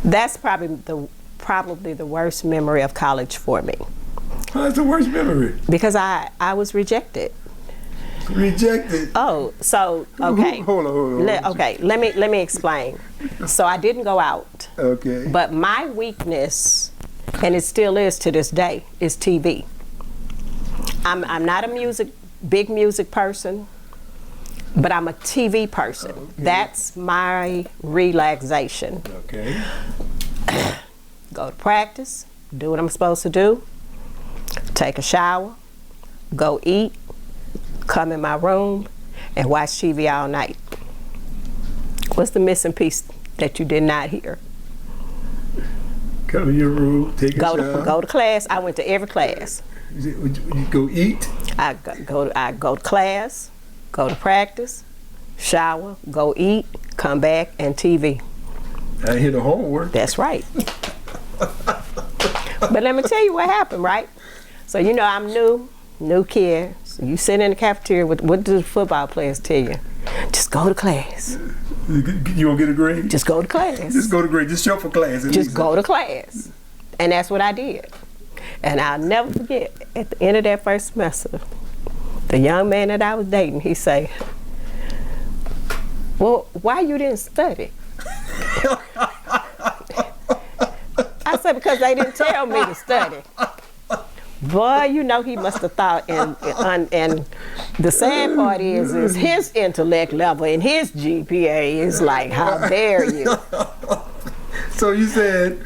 That's probably the worst memory of college for me. That's the worst memory. Because I was rejected. Rejected? Oh, so okay. Hold on. Okay, let me explain. So I didn't go out. Okay. But my weakness, and it still is to this day, is TV. I'm not a big music person, but I'm a TV person. Okay. That's my relaxation. Okay. Go to practice, do what I'm supposed to do, take a shower, go eat, come in my room, and watch TV all night. What's the missing piece that you did not hear? Come in your room, take a shower. Go to class. I went to every class. Would you go eat? I go to class, go to practice, shower, go eat, come back, and TV. I didn't hear the homework. That's right. But let me tell you what happened, right? So, you know, I'm new kid. So you sit in the cafeteria, what do the football players tell you? Just go to class. You won't get a grade? Just go to class. Just go to grade. Just show up for class. Just go to class. And that's what I did. And I'll never forget, at the end of that first semester, the young man that I was dating, he say, well, why you didn't study? I said, because they didn't tell me to study. Boy, you know he must have thought, and the sad part is his intellect level and his GPA is like, how dare you? So you said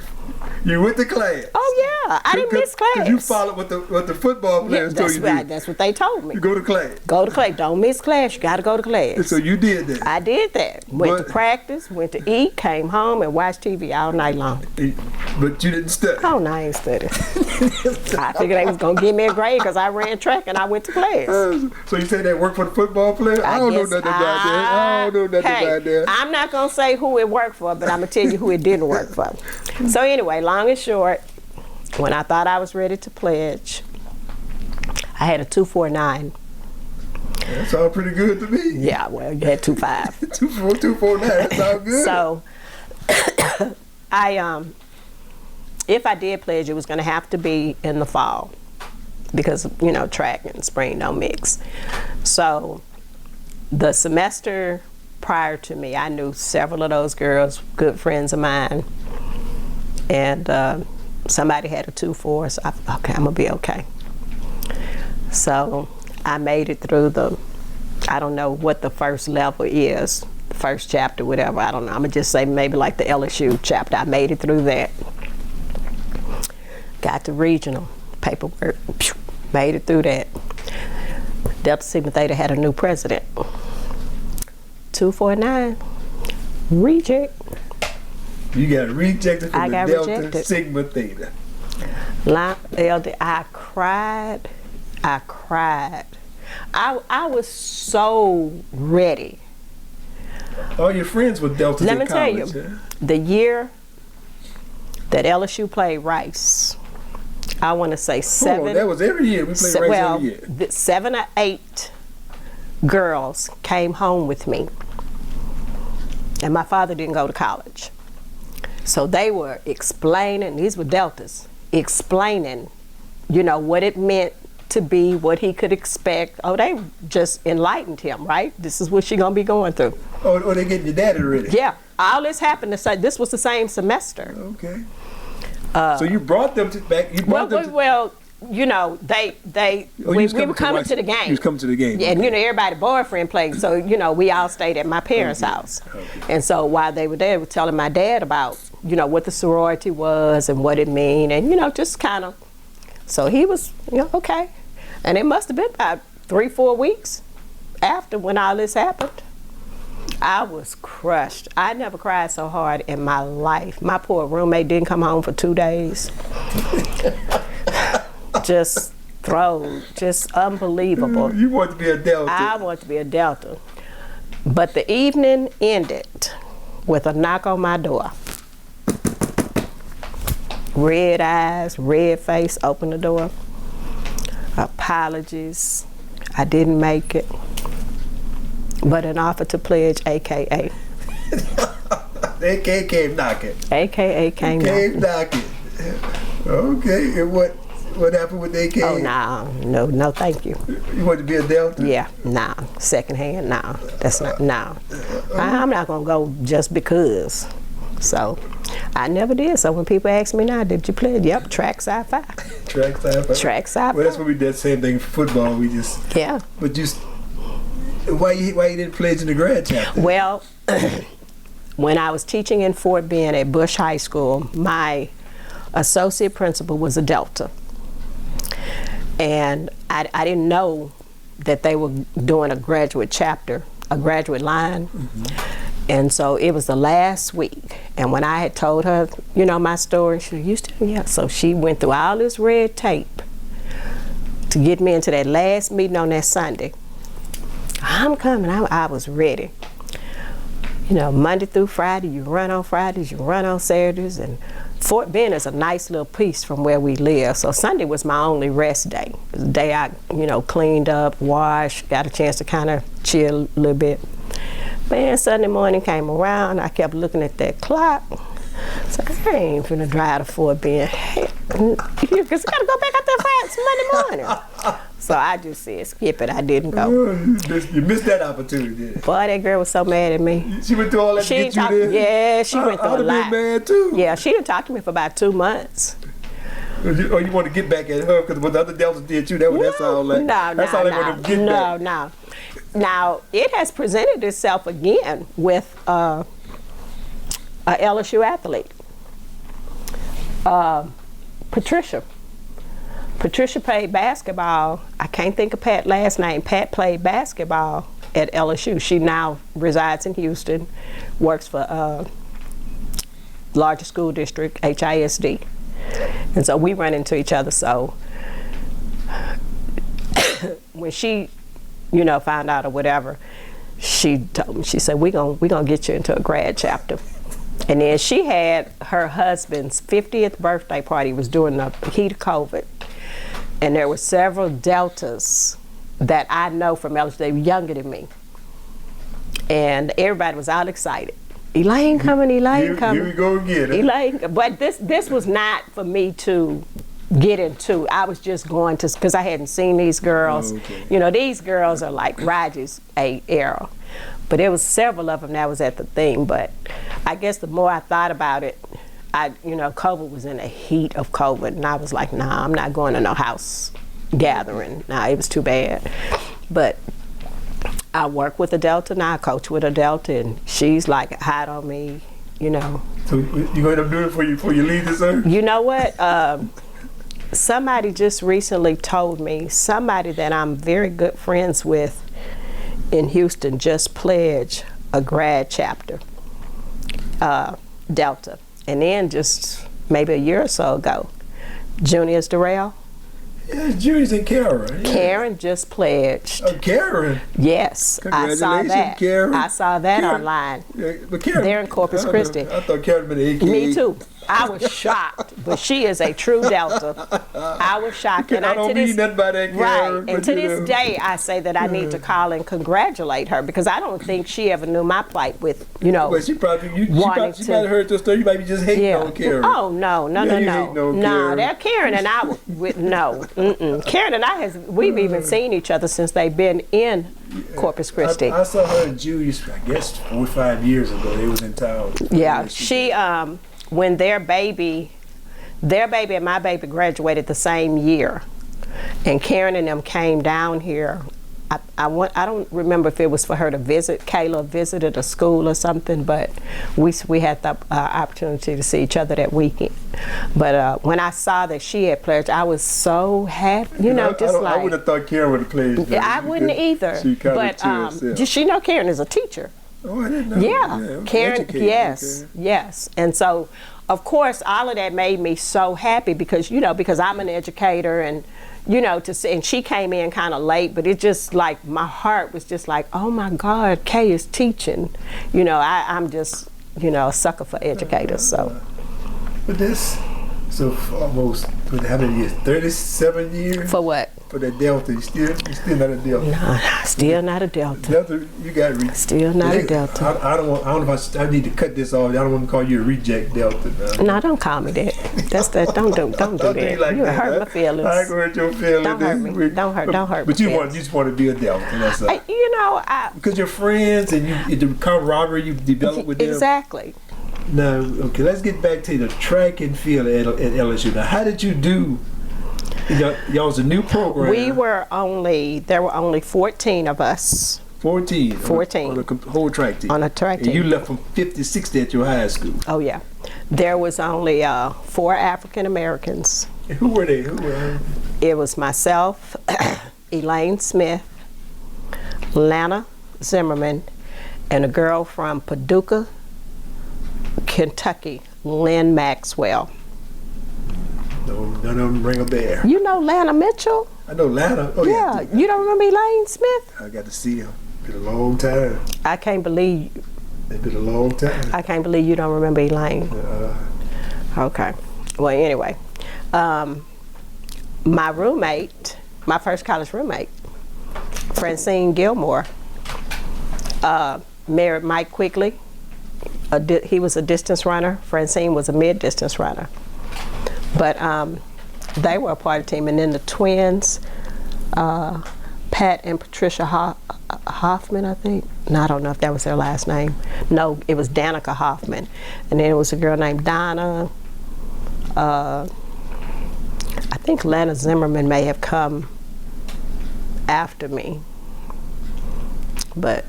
you went to class. Oh yeah, I didn't miss class. Because you followed what the football players told you to do. That's what they told me. You go to class. Go to class. Don't miss class. You got to go to class. So you did that. I did that. Went to practice, went to eat, came home, and watched TV all night long. But you didn't study. Oh, no, I ain't study. I figured they was going to give me a grade because I ran track and I went to class. So you say that worked for the football player? I don't know nothing about that. I don't know nothing about that. I'm not going to say who it worked for, but I'm going to tell you who it didn't work for. So anyway, long and short, when I thought I was ready to pledge, I had a 249. That sounds pretty good to me. Yeah, well, you had 25. 249, that sounds good. So, if I did pledge, it was going to have to be in the fall because, you know, track and spring don't mix. So, the semester prior to me, I knew several of those girls, good friends of mine, and somebody had a 2.4, so I thought, okay, I'm going to be okay. So, I made it through I don't know what the first level is, the first chapter, whatever, I don't know. I'm going to just say maybe like the LSU chapter. I made it through that. Got to regional, paperwork, made it through that. Delta Sigma Theta had a new president. 249, reject. You got rejected from the Delta rejected. Sigma Theta. I cried. I was so ready. All your friends were Deltas Let me in college. tell you, the year that LSU played Rice, I want to say 7. Hold on, that was every year. We played Rice every year. 7 or 8 girls came home with me, and my father didn't go to college. So they were explaining, these were Deltas, explaining, you know, what it meant to be, what he could expect. Oh, they just enlightened him, right? This is what she's going to be going through. Oh, they getting your dad already? Yeah. All this happened to say, this was the same semester. Okay. So you brought them back. Well, you know, we were coming to the game. You was coming to the game. Yeah, and you know, everybody's boyfriend played, so you know, we all stayed at my parents' house. Okay. And so while they were there, they were telling my dad about, you know, what the sorority was and what it mean, and you know, just kind of. So he was, you know, okay. And it must have been about 3-4 weeks after when all this happened. I was crushed. I never cried so hard in my life. My poor roommate didn't come home for 2 days. Just unbelievable. You want to be a Delta. I want to be a Delta. But the evening ended with a knock on my door. Red eyes, red face, open the door. Apologies, I didn't make it. But an offer to pledge, AKA. AKA came knocking. AKA came knocking. Okay, and what happened with AKA? Oh, no, thank you. You want to be a Delta? Yeah, no. Secondhand, no. That's not, no. I'm not going to go just because. So, I never did. So when people ask me now, did you pledge? Yep, track side 5. Track side 5? Track side 5. Well, that's what we did, same thing for football. We just... Yeah. But just... Why you didn't pledge in the grad chapter? Well, when I was teaching in Fort Bend at Bush High School, my associate principal was a Delta. And I didn't know that they were doing a graduate chapter, a graduate line. Mm-hmm. And so it was the last week. And when I had told her, you know, my story, she used to, yeah. So she went through all this red tape to get me into that last meeting on that Sunday. I'm coming, I was ready. you know, Monday through Friday, you run on Fridays, you run on Saturdays, and Fort Bend is a nice little piece from where we live. So Sunday was my only rest day. It was the day I, you know, cleaned up, washed, got a chance to kind of chill a little bit. Man, Sunday morning came around, I kept looking at that clock. So I ain't finna drive to Fort Bend. Because I gotta go back up there fast Monday morning. So I just said, skip it, I didn't go. You missed that opportunity. Boy, that girl was so mad at me. She went through all that to get you there? Yeah, she went through a lot. I'd have been mad too. Yeah, she didn't talk to me for about 2 months. Oh, you want to get back at her because what the other Deltas did too? That's all like. That's all they want to get back. No. Now it has presented itself again with a LSU athlete, Patricia. Patricia played basketball. I can't think of Pat's last name. Pat played basketball at LSU. She now resides in Houston, works for largest school district, HISD. And so we run into each other. So when she, you know, found out or whatever, she told me, she said, we gonna get you into a grad chapter. And then she had her husband's 50th birthday party. It was during the heat of COVID. And there were several Deltas that I know from LSU. They were younger than me. And everybody was all excited. Elaine coming, Elaine coming. Here we go again. Elaine, but this was not for me to get into. I was just going to, because I hadn't seen these girls. Okay. You know, these girls are like Roger's era. But there was several of them that was at the thing. But I guess the more I thought about it, you know, COVID was in the heat of COVID, and I was like, nah, I'm not going to no house gathering. Nah, it was too bad. But I work with a Delta now, I coach with a Delta, and she's like hot on me, you know. So you going to do it before you leave this earth? You know what? Somebody just recently told me, somebody that I'm very good friends with in Houston just pledged a grad chapter, Delta. And then just maybe a year or so ago, Junior's Darrell. Yeah, Junior's and Karen. Yeah. Karen just pledged. Oh, Karen. Yes, I saw that. Karen. I saw that Karen. online. Yeah, but Karen, they're in Corpus Christi. I thought Karen been an AKA. Me too. I was shocked, but she is a true Delta. I was shocked. And I don't mean nothing by that, Karen. Right, and to this day, I say that I need to call and congratulate her because I don't think she ever knew my plight with, you know, well, she might have heard this story. You might be just hating on Karen. Oh, no. No, that Karen and I, Karen and I, we've even seen each other since they've been in Corpus Christi. I saw her and Julius, I guess, 4 or 5 years ago. They was in town. Yeah, she, when their baby and my baby graduated the same year, and Karen and them came down here. I don't remember if it was for her to visit. Kayla visited a school or something, but we had the opportunity to see each other that weekend. But when I saw that she had pledged, I was so happy. You know, I would have thought Karen would have pledged. I wouldn't either. But does she know Karen is a teacher? Oh, I didn't know. Yeah, Karen. Yes. And so, of course, all of that made me so happy because I'm an educator and. You know, and she came in kind of late, but it just like my heart was just like, oh my God, Kay is teaching. You know, I'm just, you know, a sucker for educators. So. But so for almost how many years? 37 years. For what? For that Delta, you still not a Delta. No, still not a Delta. Delta, you got still not a Delta. I don't know if I need to cut this off. I don't want to call you a reject Delta. No, don't call me that. That's that. Don't do that. Like you that. hurt my feelings. I ain't gonna hurt your feelings. Don't hurt me. Don't hurt. But you just want to be a Delta. That's all. You know, because you're friends and the camaraderie you develop with them. Exactly. Now, okay, let's get back to the track and field at LSU. Now, how did you do? Y'all was a new program. There were only 14 of us. 14? 14. On the whole track team? On a track team. And you left from 50, 60 at your high school. Oh, yeah. There was only 4 African Americans. And who were they? It was myself, Elaine Smith, Lana Zimmerman, and a girl from Paducah, Kentucky, Lynn Maxwell. None of them ring a bell. You know Lana Mitchell? I know Lana. Oh, yeah. You don't remember Elaine Smith? I got to see him. Been a long time. I can't believe It's been a long time. I can't believe you don't remember Elaine. Okay. Well, anyway, my roommate, my first college roommate, Francine Gilmore, married Mike Quigley. He was a distance runner. Francine was a mid-distance runner. But they were a part of the team. And then the twins, Pat and Patricia Hoffman, I think. No, I don't know if that was their last name. No, it was Danica Hoffman. And then it was a girl named Donna. I think Lana Zimmerman may have come after me. But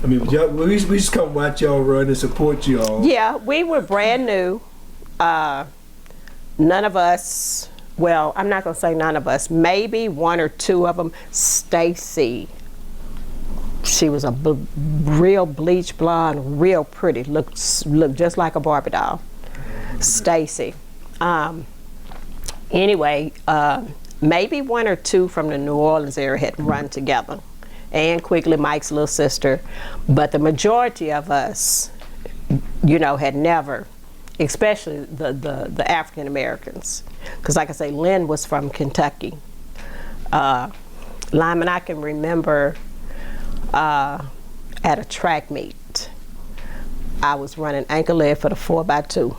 I mean, we just come watch y'all run and support y'all. yeah, we were brand new. None of us, well, I'm not going to say none of us, maybe one or two of them. Stacy, she was a real bleach blonde, real pretty, looked just like a Barbie doll. Stacy. Anyway, maybe one or two from the New Orleans area had run together. Ann Quigley, Mike's little sister. But the majority of us, you know, had never, especially the African Americans. Because like I say, Lynn was from Kentucky. Lyman, I can remember at a track meet, I was running ankle leg for the 4x2.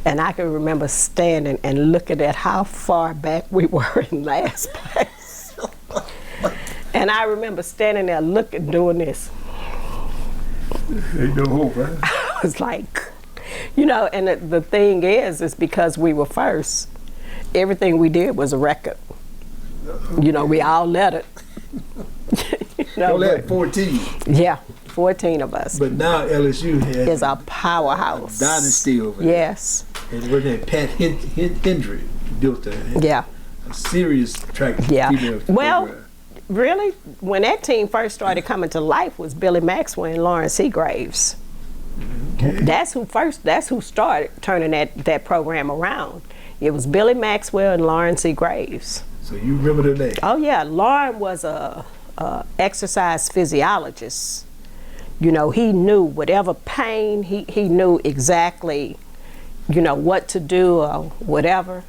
And I can remember standing and looking at how far back we were in last place. And I remember standing there looking, doing this. Ain't no hope, huh? I was like, you know, and the thing is because we were first, everything we did was a record. You know, we all let it. You only had 14. Yeah, 14 of us. But now LSU is a powerhouse. A dynasty over there. Yes. And we're there, Pat Hendry built a serious track. Yeah. Well, program. Really, when that team first started coming to life was Billy Maxwell and Lauren Seagraves. Okay. That's who started turning that program around. It was Billy Maxwell and Lauren Seagraves. So you remember the name? Oh yeah, Lauren was a exercise physiologist. You know, he knew whatever pain, he knew exactly, you know, what to do or whatever.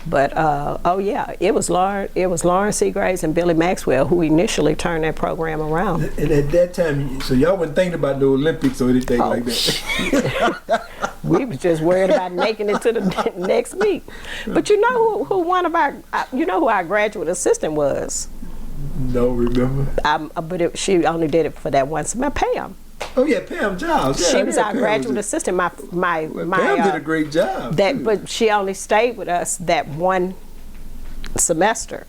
But oh yeah, it was Lauren Seagraves and Billy Maxwell who initially turned that program around. And at that time, so y'all wasn't thinking about the Olympics or anything like that. We was just worried about making it to the next meet. But you know who one of our, you know who our graduate assistant was? No, remember? But she only did it for that one semester. Pam. Oh yeah, Pam Giles. Yeah, she was our graduate assistant. My Pam did a great job. But she only stayed with us that one semester,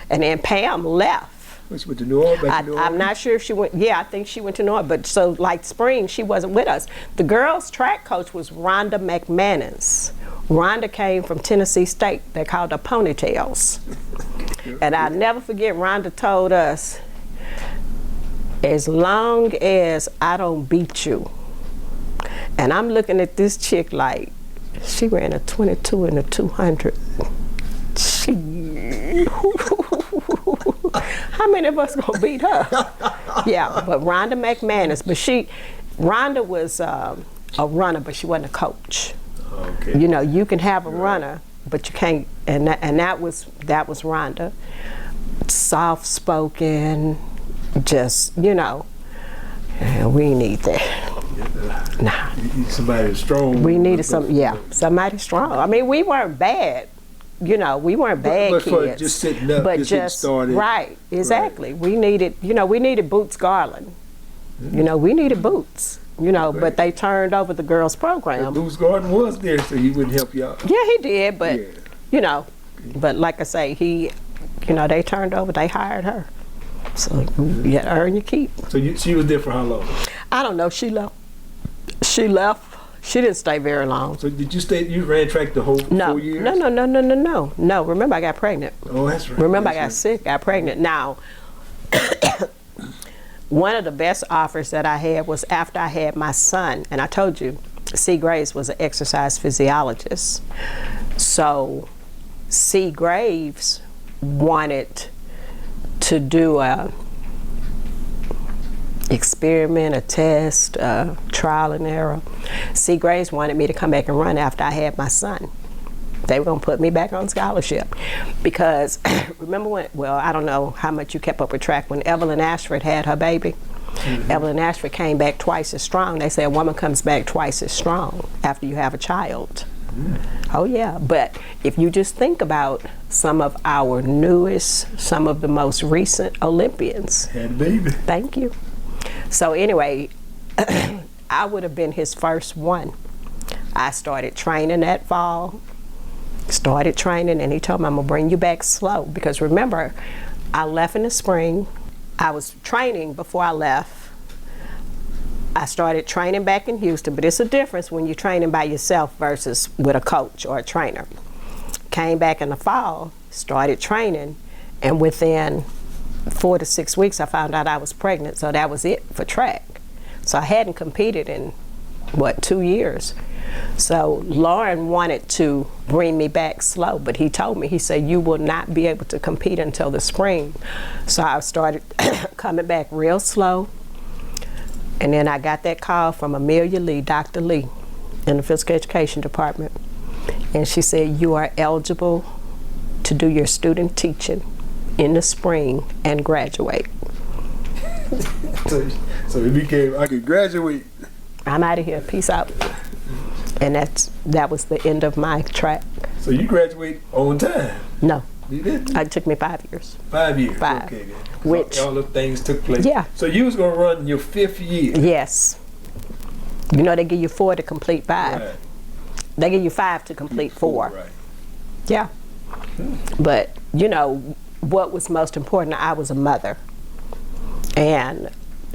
and then Pam left. She went to New Orleans. I'm not sure if she went. Yeah, I think she went to New Orleans. But so like spring, she wasn't with us. The girls' track coach was Rhonda McManus. Rhonda came from Tennessee State. They called her Ponytails. And I'll never forget, Rhonda told us, as long as I don't beat you. And I'm looking at this chick like, she ran a 22 and a 200. How many of us gonna beat her? Yeah, but Rhonda McManus. But Rhonda was a runner, but she wasn't a coach. Okay. You know, you can have a runner, but you can't. And that was Rhonda. Soft-spoken, just, you know. We need that. Nah. Somebody strong. We needed somebody strong. I mean, we weren't bad. You know, we weren't bad but kids. For just sitting up, but just started. Right, exactly. Right. We needed Boots Garland. Mm-hmm. You know, we needed Boots. You know, right. But they turned over the girls' program. But Boots Garland was there, so he wouldn't help y'all. Yeah, he did, but you know, but like I say, they turned over. They hired her, so you had to earn your keep. So she was there for how long? I don't know. She left. She didn't stay very long. So did you stay? You ran track the whole 4 years? No. Remember, I got pregnant. Oh, that's right. Remember, I got sick. Got pregnant. Now, one of the best offers that I had was after I had my son, and I told you, C. Graves was an exercise physiologist. So, C. Graves wanted to do experiment, a test, trial and error. C. Grace wanted me to come back and run after I had my son. They were going to put me back on scholarship because remember when, well, I don't know how much you kept up with track, when Evelyn Ashford had her baby. Evelyn Ashford came back twice as strong. They say a woman comes back twice as strong after you have a child. Oh yeah, but if you just think about some of our newest, some of the most recent Olympians. Had a baby. Thank you. So anyway, I would have been his first one. I started training that fall, and he told me, I'm gonna bring you back slow, because remember, I left in the spring. I was training before I left. I started training back in Houston, but it's a difference when you're training by yourself versus with a coach or a trainer. Came back in the fall, started training, and within 4 to 6 weeks I found out I was pregnant, so that was it for track. So I hadn't competed in, 2 years. So Lauren wanted to bring me back slow, but he told me, he said, you will not be able to compete until the spring. So I started coming back real slow. And then I got that call from Amelia Lee, Dr. Lee, in the physical education department. And she said, you are eligible to do your student teaching in the spring and graduate. So it became, I could graduate. I'm out of here, peace out. And that was the end of my track. So you graduate on time? No. You didn't? It took me 5 years. 5 years? 5. Okay, then. Which, all the things took place. Yeah. So you was going to run your 5th year? Yes. You know, they give you 4 to complete 5. Right. They give you 5 to complete 4. Right. Yeah. But, you know, what was most important, I was a mother. And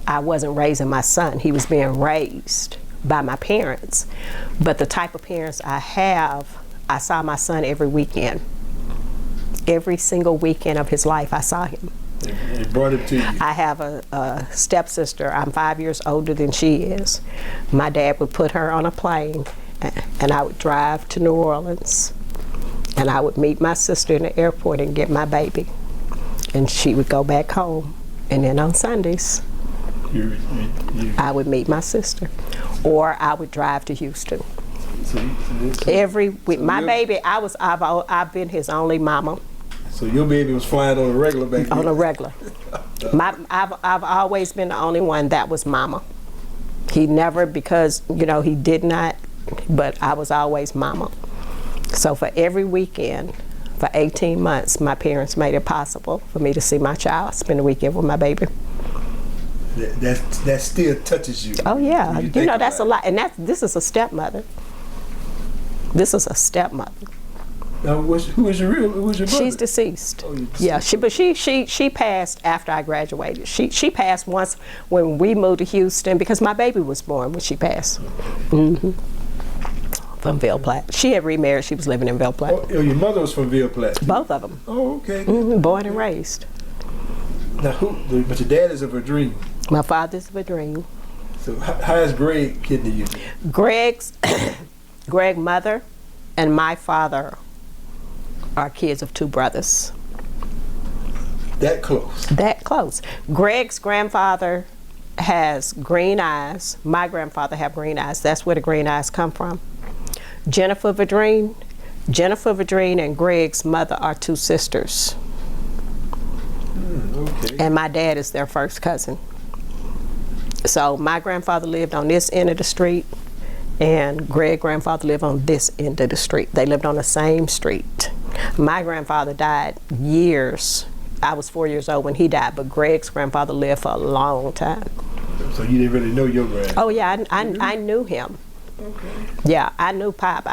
I wasn't raising my son. He was being raised by my parents. But the type of parents I have, I saw my son every weekend. Every single weekend of his life, I saw him. It brought it to you. I have a stepsister. I'm 5 years older than she is. My dad would put her on a plane, and I would drive to New Orleans, and I would meet my sister in the airport and get my baby. And she would go back home. And then on Sundays, I would meet my sister, or I would drive to Houston. Every week, my baby, I've been his only mama. So your baby was flying on a regular baby? On a regular. I've always been the only one that was mama. He never, because, you know, he did not, but I was always mama. So for every weekend, for 18 months, my parents made it possible for me to see my child, spend the weekend with my baby. That still touches you. Oh yeah, you know, that's a lot, and this is a stepmother. This is a stepmother. Now, who was your brother? She's deceased. Oh, you're deceased. Yeah, but she passed after I graduated. She passed once when we moved to Houston, because my baby was born when she passed. From Ville Platte. She had remarried. She was living in Ville Platte. Oh, your mother was from Ville Platte? Both of them. Oh, okay. Born and raised. Now, but your dad is a Vidrine? My father's a Vidrine. So how is Greg kid to you? Greg's mother and my father are kids of 2 brothers. That close? That close. Greg's grandfather has green eyes. My grandfather have green eyes. That's where the green eyes come from. Jennifer Vidrine and Greg's mother are 2 sisters. Okay. And my dad is their first cousin. So my grandfather lived on this end of the street, and Greg's grandfather lived on this end of the street. They lived on the same street. My grandfather died years. I was 4 years old when he died, but Greg's grandfather lived for a long time. So you didn't really know your grandfather? Oh yeah, I knew him. Okay. Yeah, I knew Pop.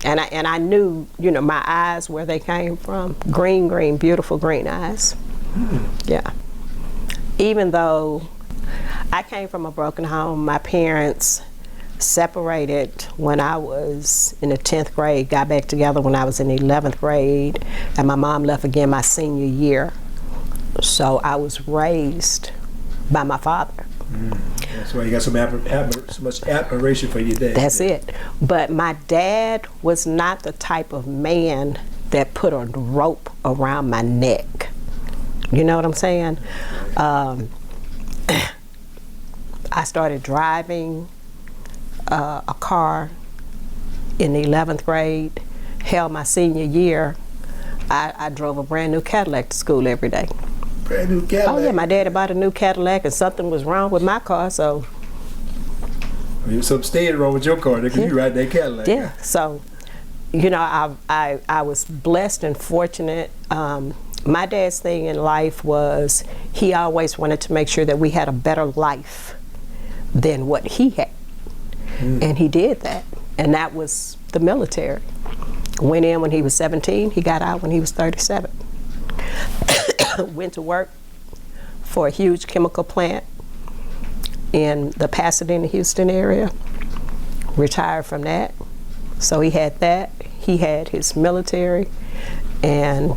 And I knew, you know, my eyes, where they came from. Green, beautiful green eyes. Yeah. Even though I came from a broken home, my parents separated when I was in the 10th grade, got back together when I was in the 11th grade, and my mom left again my senior year. So I was raised by my father. That's why you got so much admiration for your dad. That's it. But my dad was not the type of man that put a rope around my neck. You know what I'm saying? I started driving a car in the 11th grade. Hell, my senior year, I drove a brand new Cadillac to school every day. Brand new Cadillac? Oh yeah, my daddy bought a new Cadillac and something was wrong with my car, so. Something stayed wrong with your car because you ride that Cadillac. Yeah, so, you know, I was blessed and fortunate. My dad's thing in life was he always wanted to make sure that we had a better life than what he had. And he did that. And that was the military. Went in when he was 17, he got out when he was 37. Went to work for a huge chemical plant in the Pasadena, Houston area. Retired from that. So he had that. He had his military. And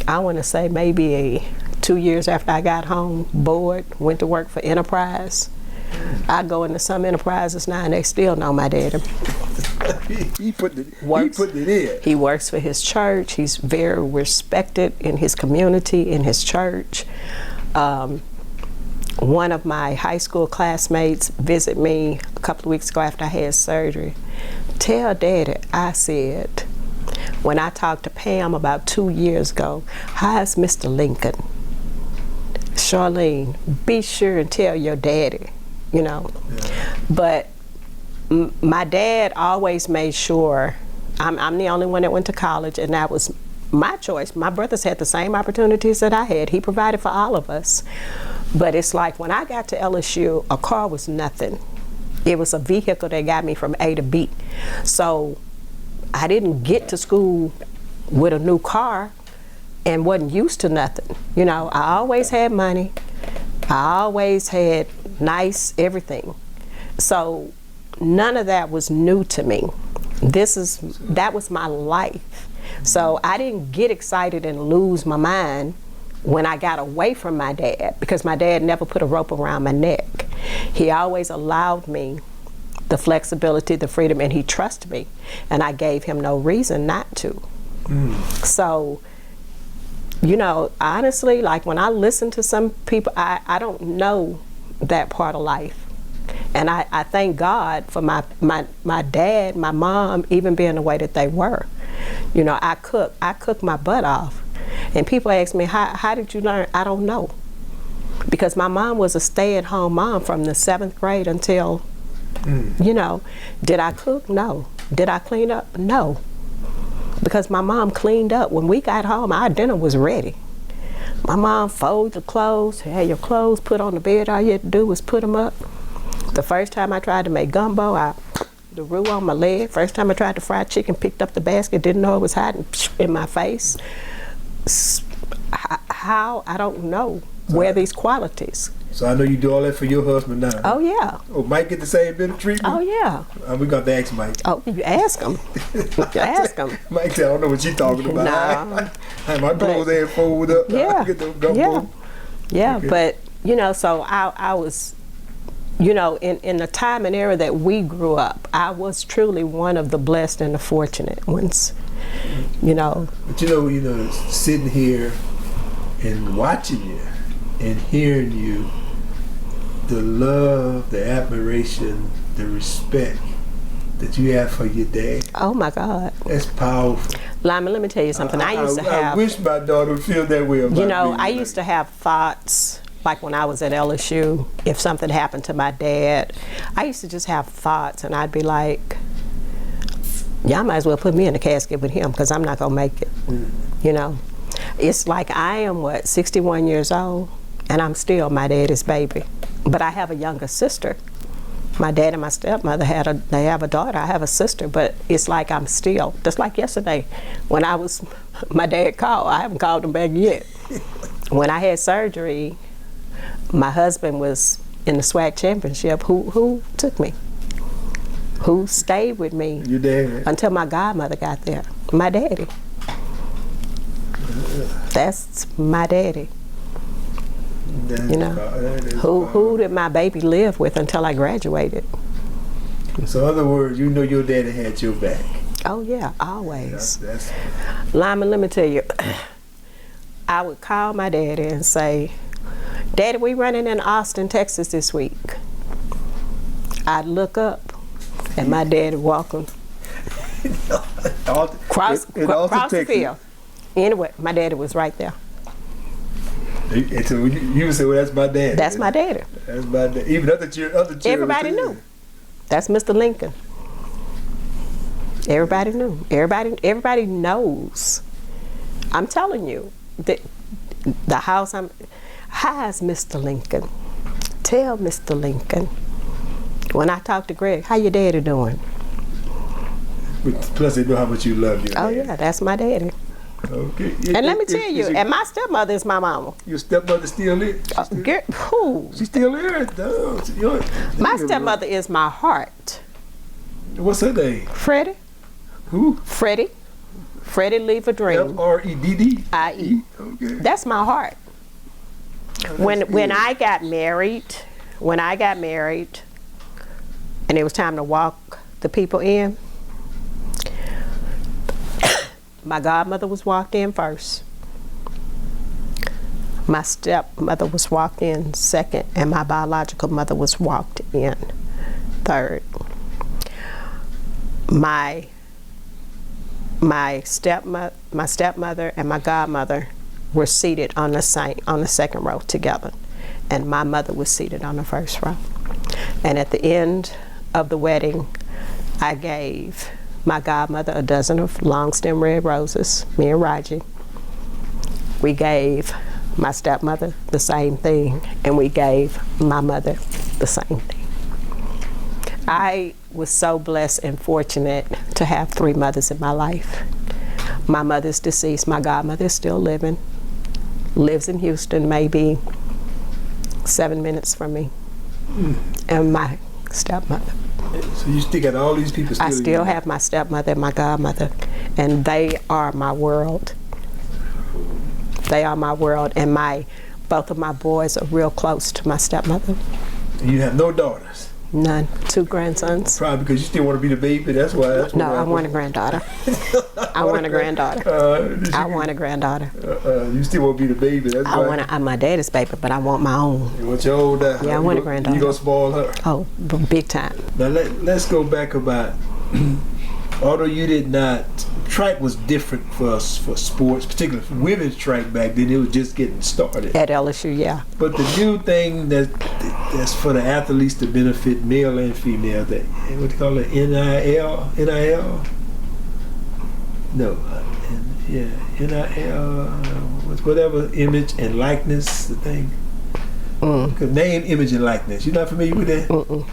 I want to say maybe 2 years after I got home, bored, went to work for Enterprise. I go into some enterprises now and they still know my daddy. He put it in. He works for his church. He's very respected in his community, in his church. One of my high school classmates visited me a couple of weeks ago after I had surgery. Tell Daddy, I said, when I talked to Pam about 2 years ago, how's Mr. Lincoln? Charlene, be sure and tell your daddy, you know. Yeah. But my dad always made sure, I'm the only one that went to college, and that was my choice. My brothers had the same opportunities that I had. He provided for all of us. But it's like when I got to LSU, a car was nothing. It was a vehicle that got me from A to B. So I didn't get to school with a new car and wasn't used to nothing. You know, I always had money. I always had nice everything. So none of that was new to me. That was my life. So I didn't get excited and lose my mind when I got away from my dad, because my dad never put a rope around my neck. He always allowed me the flexibility, the freedom, and he trusted me, and I gave him no reason not to. So, you know, honestly, like when I listen to some people, I don't know that part of life. And I thank God for my dad, my mom, even being the way that they were. You know, I cook my butt off. And people ask me, how did you learn? I don't know. Because my mom was a stay-at-home mom from the 7th grade until, you know, did I cook? No. Did I clean up? No. Because my mom cleaned up. When we got home, our dinner was ready. My mom folded the clothes, had your clothes put on the bed. All you had to do was put them up. The first time I tried to make gumbo, I the roux on my leg. First time I tried to fry chicken, picked up the basket, didn't know it was hot, and in my face. How? I don't know where these qualities. So I know you do all that for your husband now. Oh yeah. Oh, Mike get the same bit of treatment? Oh yeah. We got to ask Mike. Oh, you ask him. Ask him. Mike said, I don't know what you're talking about. No. I had my clothes there folded up. Yeah. Get the gumbo. Yeah, okay. But you know, so I was, you know, in the time and era that we grew up, I was truly one of the blessed and the fortunate ones. You know. But you know, sitting here and watching you and hearing you, the love, the admiration, the respect that you have for your dad. Oh my God. That's powerful. Lima, let me tell you something. I wish my daughter would feel that way about me. You know, I used to have thoughts, like when I was at LSU, if something happened to my dad, I used to just have thoughts, and I'd be like, y'all might as well put me in the casket with him, because I'm not going to make it. You know? It's like I am, 61 years old, and I'm still my daddy's baby. But I have a younger sister. My dad and my stepmother they have a daughter. I have a sister, but it's like I'm still, just like yesterday, when my dad called, I haven't called him back yet. When I had surgery, my husband was in the SWAC championship. Who took me? Who stayed with me? Your dad. Until my godmother got there. My daddy. That's my daddy. You know, who did my baby live with until I graduated? So, in other words, you know your daddy had your back. Oh yeah, always. Lima, let me tell you, I would call my daddy and say, Daddy, we running in Austin, Texas this week. I'd look up and my daddy walking across the field. Anyway, my daddy was right there. And so you would say, well, that's my daddy. That's my daddy. That's my daddy. Even other children. Everybody knew. That's Mr. Lincoln. Everybody knew. Everybody knows. I'm telling you, the house how's Mr. Lincoln? Tell Mr. Lincoln. When I talk to Greg, how your daddy doing? Plus they know how much you love your daddy. Yeah, that's my daddy. Okay. And let me tell you, and my stepmother is my mama. Your stepmother still there? Who? She's still there? My stepmother is my heart. What's her name? Freddie. Who? Freddie Lee Vidrine. F-R-E-D-D-I-E. Okay. That's my heart. When I got married, and it was time to walk the people in, my godmother was walked in first. My stepmother was walked in second, and my biological mother was walked in third. My stepmother and my godmother were seated on the second row together, and my mother was seated on the first row. And at the end of the wedding, I gave my godmother a dozen of long stem red roses, me and Raji. We gave my stepmother the same thing, and we gave my mother the same thing. I was so blessed and fortunate to have 3 mothers in my life. My mother's deceased, my godmother is still living, lives in Houston, maybe 7 minutes from me, and my stepmother. So you still got all these people still I still have my stepmother and my godmother, and they are my world. They are my world, and both of my boys are real close to my stepmother. And you have no daughters? None. 2 grandsons. Probably because you still want to be the baby, that's why. No, I want a granddaughter. I want a granddaughter. I want a granddaughter. You still want to be the baby, that's why. I'm my daddy's baby, but I want my own. You want your old daughter? Yeah, I want a granddaughter. You gonna spoil her? Oh, big time. Now let's go back about, although you did not, track was different for us, for sports, particularly for women's track back then, it was just getting started. At LSU, yeah. But the new thing that's for the athletes to benefit male and female, that, what do you call it, NIL? No, NIL, whatever, image and likeness, the thing. Name, image, and likeness. You're not familiar with that? Well,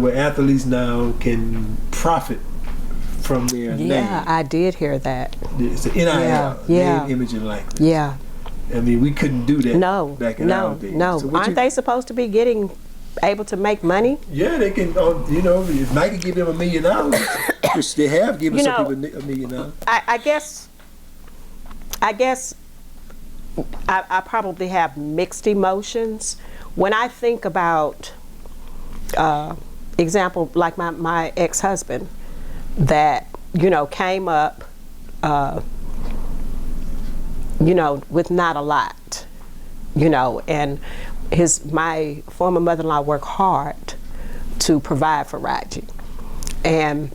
where athletes now can profit from their name. Yeah, I did hear that. It's the NIL, name, image, and likeness. Yeah. I mean, we couldn't do that back in our days. No. So aren't they supposed to be able to make money? Yeah, they can. If Nike give them $1 million, which they have given some people $1 million. I guess I probably have mixed emotions when I think about, example, like my ex-husband that came up, with not a lot, and my former mother-in-law worked hard to provide for Raji. And,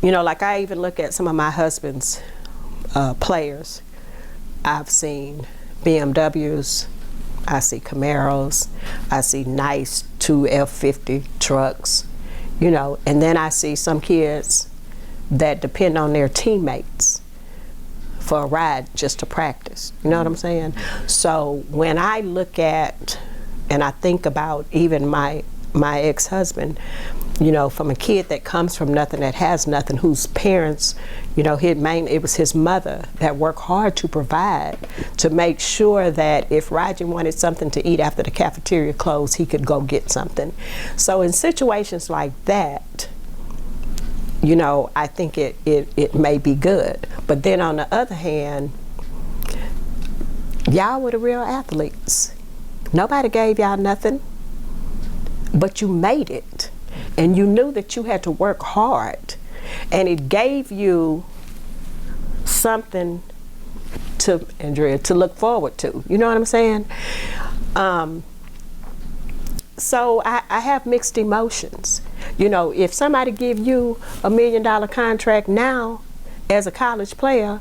like I even look at some of my husband's players. I've seen BMWs, I see Camaros, I see nice 2 F-50 trucks, and then I see some kids that depend on their teammates for a ride just to practice. You know what I'm saying? So when I look at and I think about even my ex-husband, from a kid that comes from nothing, that has nothing, whose parents, it was his mother that worked hard to provide, to make sure that if Raji wanted something to eat after the cafeteria closed, he could go get something. So in situations like that, I think it may be good. But then on the other hand, y'all were the real athletes. Nobody gave y'all nothing, but you made it. And you knew that you had to work hard. And it gave you something to, Andrea, to look forward to. You know what I'm saying? so I have mixed emotions. You know, if somebody give you $1 million contract now as a college player,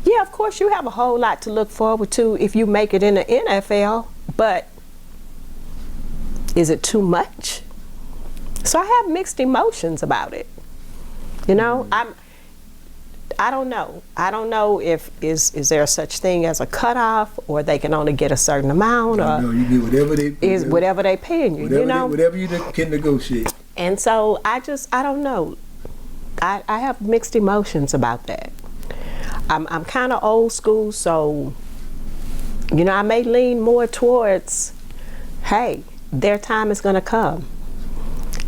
yeah, of course you have a whole lot to look forward to if you make it in the NFL, but is it too much? So I have mixed emotions about it. You know, I don't know. I don't know if is there such thing as a cutoff, or they can only get a certain amount, or no, you get whatever they paying you. You know, whatever you can negotiate. And so I don't know. I have mixed emotions about that. I'm kind of old school, so you know, I may lean more towards, hey, their time is going to come.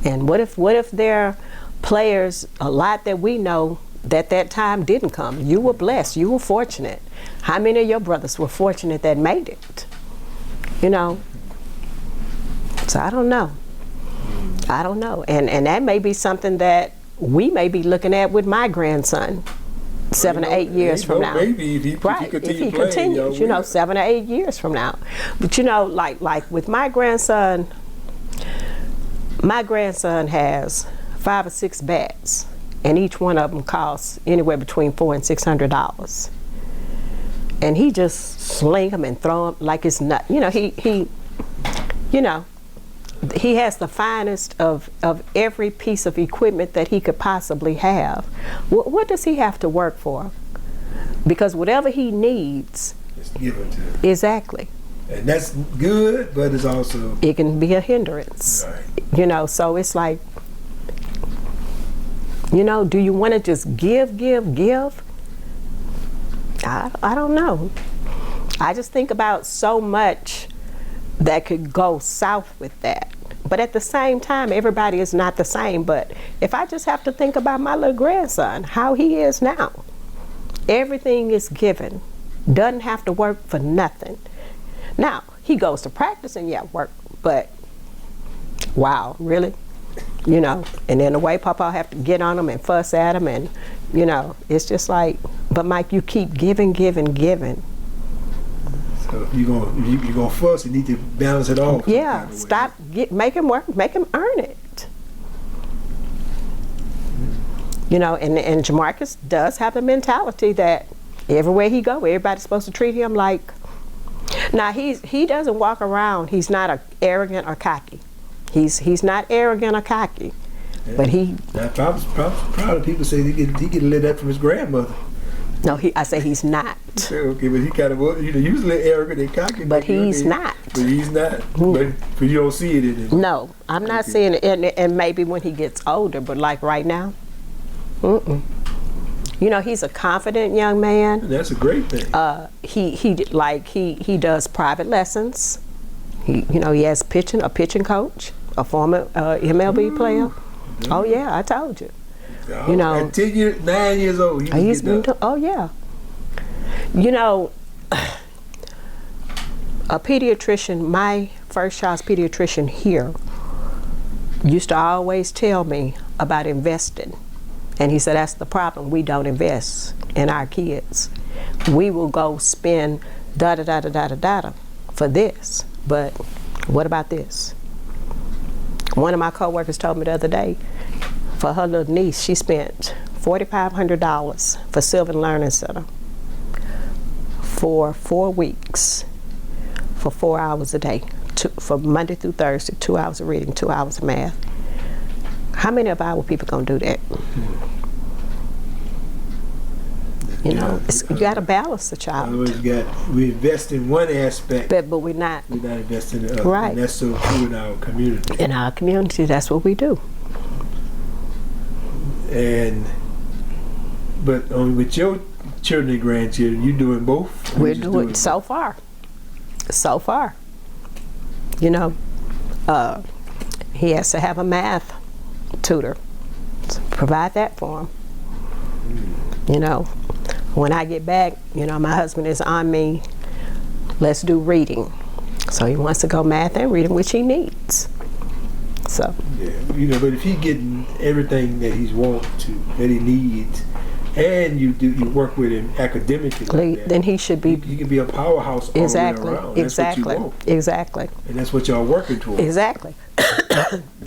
And what if there are players, a lot that we know, that time didn't come? You were blessed, you were fortunate. How many of your brothers were fortunate that made it? You know? So I don't know. And that may be something that we may be looking at with my grandson 7 or 8 years from now. Maybe if he continues, you know, 7 or 8 years from now. But you know, like with my grandson has 5 or 6 bats, and each one of them costs anywhere between $400 and $600. And he just sling them and throw them like it's not. You know, he has the finest of every piece of equipment that he could possibly have. What does he have to work for? Because whatever he needs, it's given to him. Exactly. And that's good, but it's also, it can be a hindrance. Right. You know, so it's like, you know, do you want to just give? I don't know. I just think about so much that could go south with that. But at the same time, everybody is not the same. But if I just have to think about my little grandson, how he is now, everything is given. Doesn't have to work for nothing. Now, he goes to practice and work, but wow, really? You know, and then the way Papa have to get on him and fuss at him, and you know, it's just like, but Mike, you keep giving. So if you're gonna fuss, you need to balance it off. Yeah, stop. Make him work. Make him earn it. You know, and Jamarcus does have the mentality that everywhere he go, everybody's supposed to treat him like. Now he doesn't walk around. He's not arrogant or cocky. He's not arrogant or cocky, but he. Now, proud of people say he get a little that from his grandmother. No, I say he's not. Okay, but he kind of, you know, usually arrogant and cocky. But he's not. But he's not. But you don't see it in him. No, I'm not seeing it, and maybe when he gets older. But like right now, You know, he's a confident young man. That's a great thing. He does private lessons. He has a pitching coach, a former MLB player. Yeah. Oh yeah, I told you. Oh, at 9 years old, he's been oh yeah. You know, a pediatrician, my first child's pediatrician here, used to always tell me about investing. And he said, that's the problem. We don't invest in our kids. We will go spend da-da-da-da-da-da-da for this, but what about this? One of my coworkers told me the other day, for her little niece, she spent $4,500 for Sylvan Learning Center for 4 weeks, for 4 hours a day, for Monday through Thursday, 2 hours of reading, 2 hours of math. How many of our people gonna do that? You know, you got to balance the child. We invest in one aspect, but we're not investing in other. Right. And that's so true in our community. In our community, that's what we do. But with your children and grandchildren, you doing both? We're doing so far. So far. You know, he has to have a math tutor. So provide that for him. You know, when I get back, you know, my husband is on me, let's do reading. So he wants to go math and reading, which he needs. So. Yeah, you know, but if he's getting everything that he needs, and you work with him academically like that, then he should be. You can be a powerhouse all Exactly. the way around. That's Exactly. what you want. Exactly. And that's what y'all working towards. Exactly. We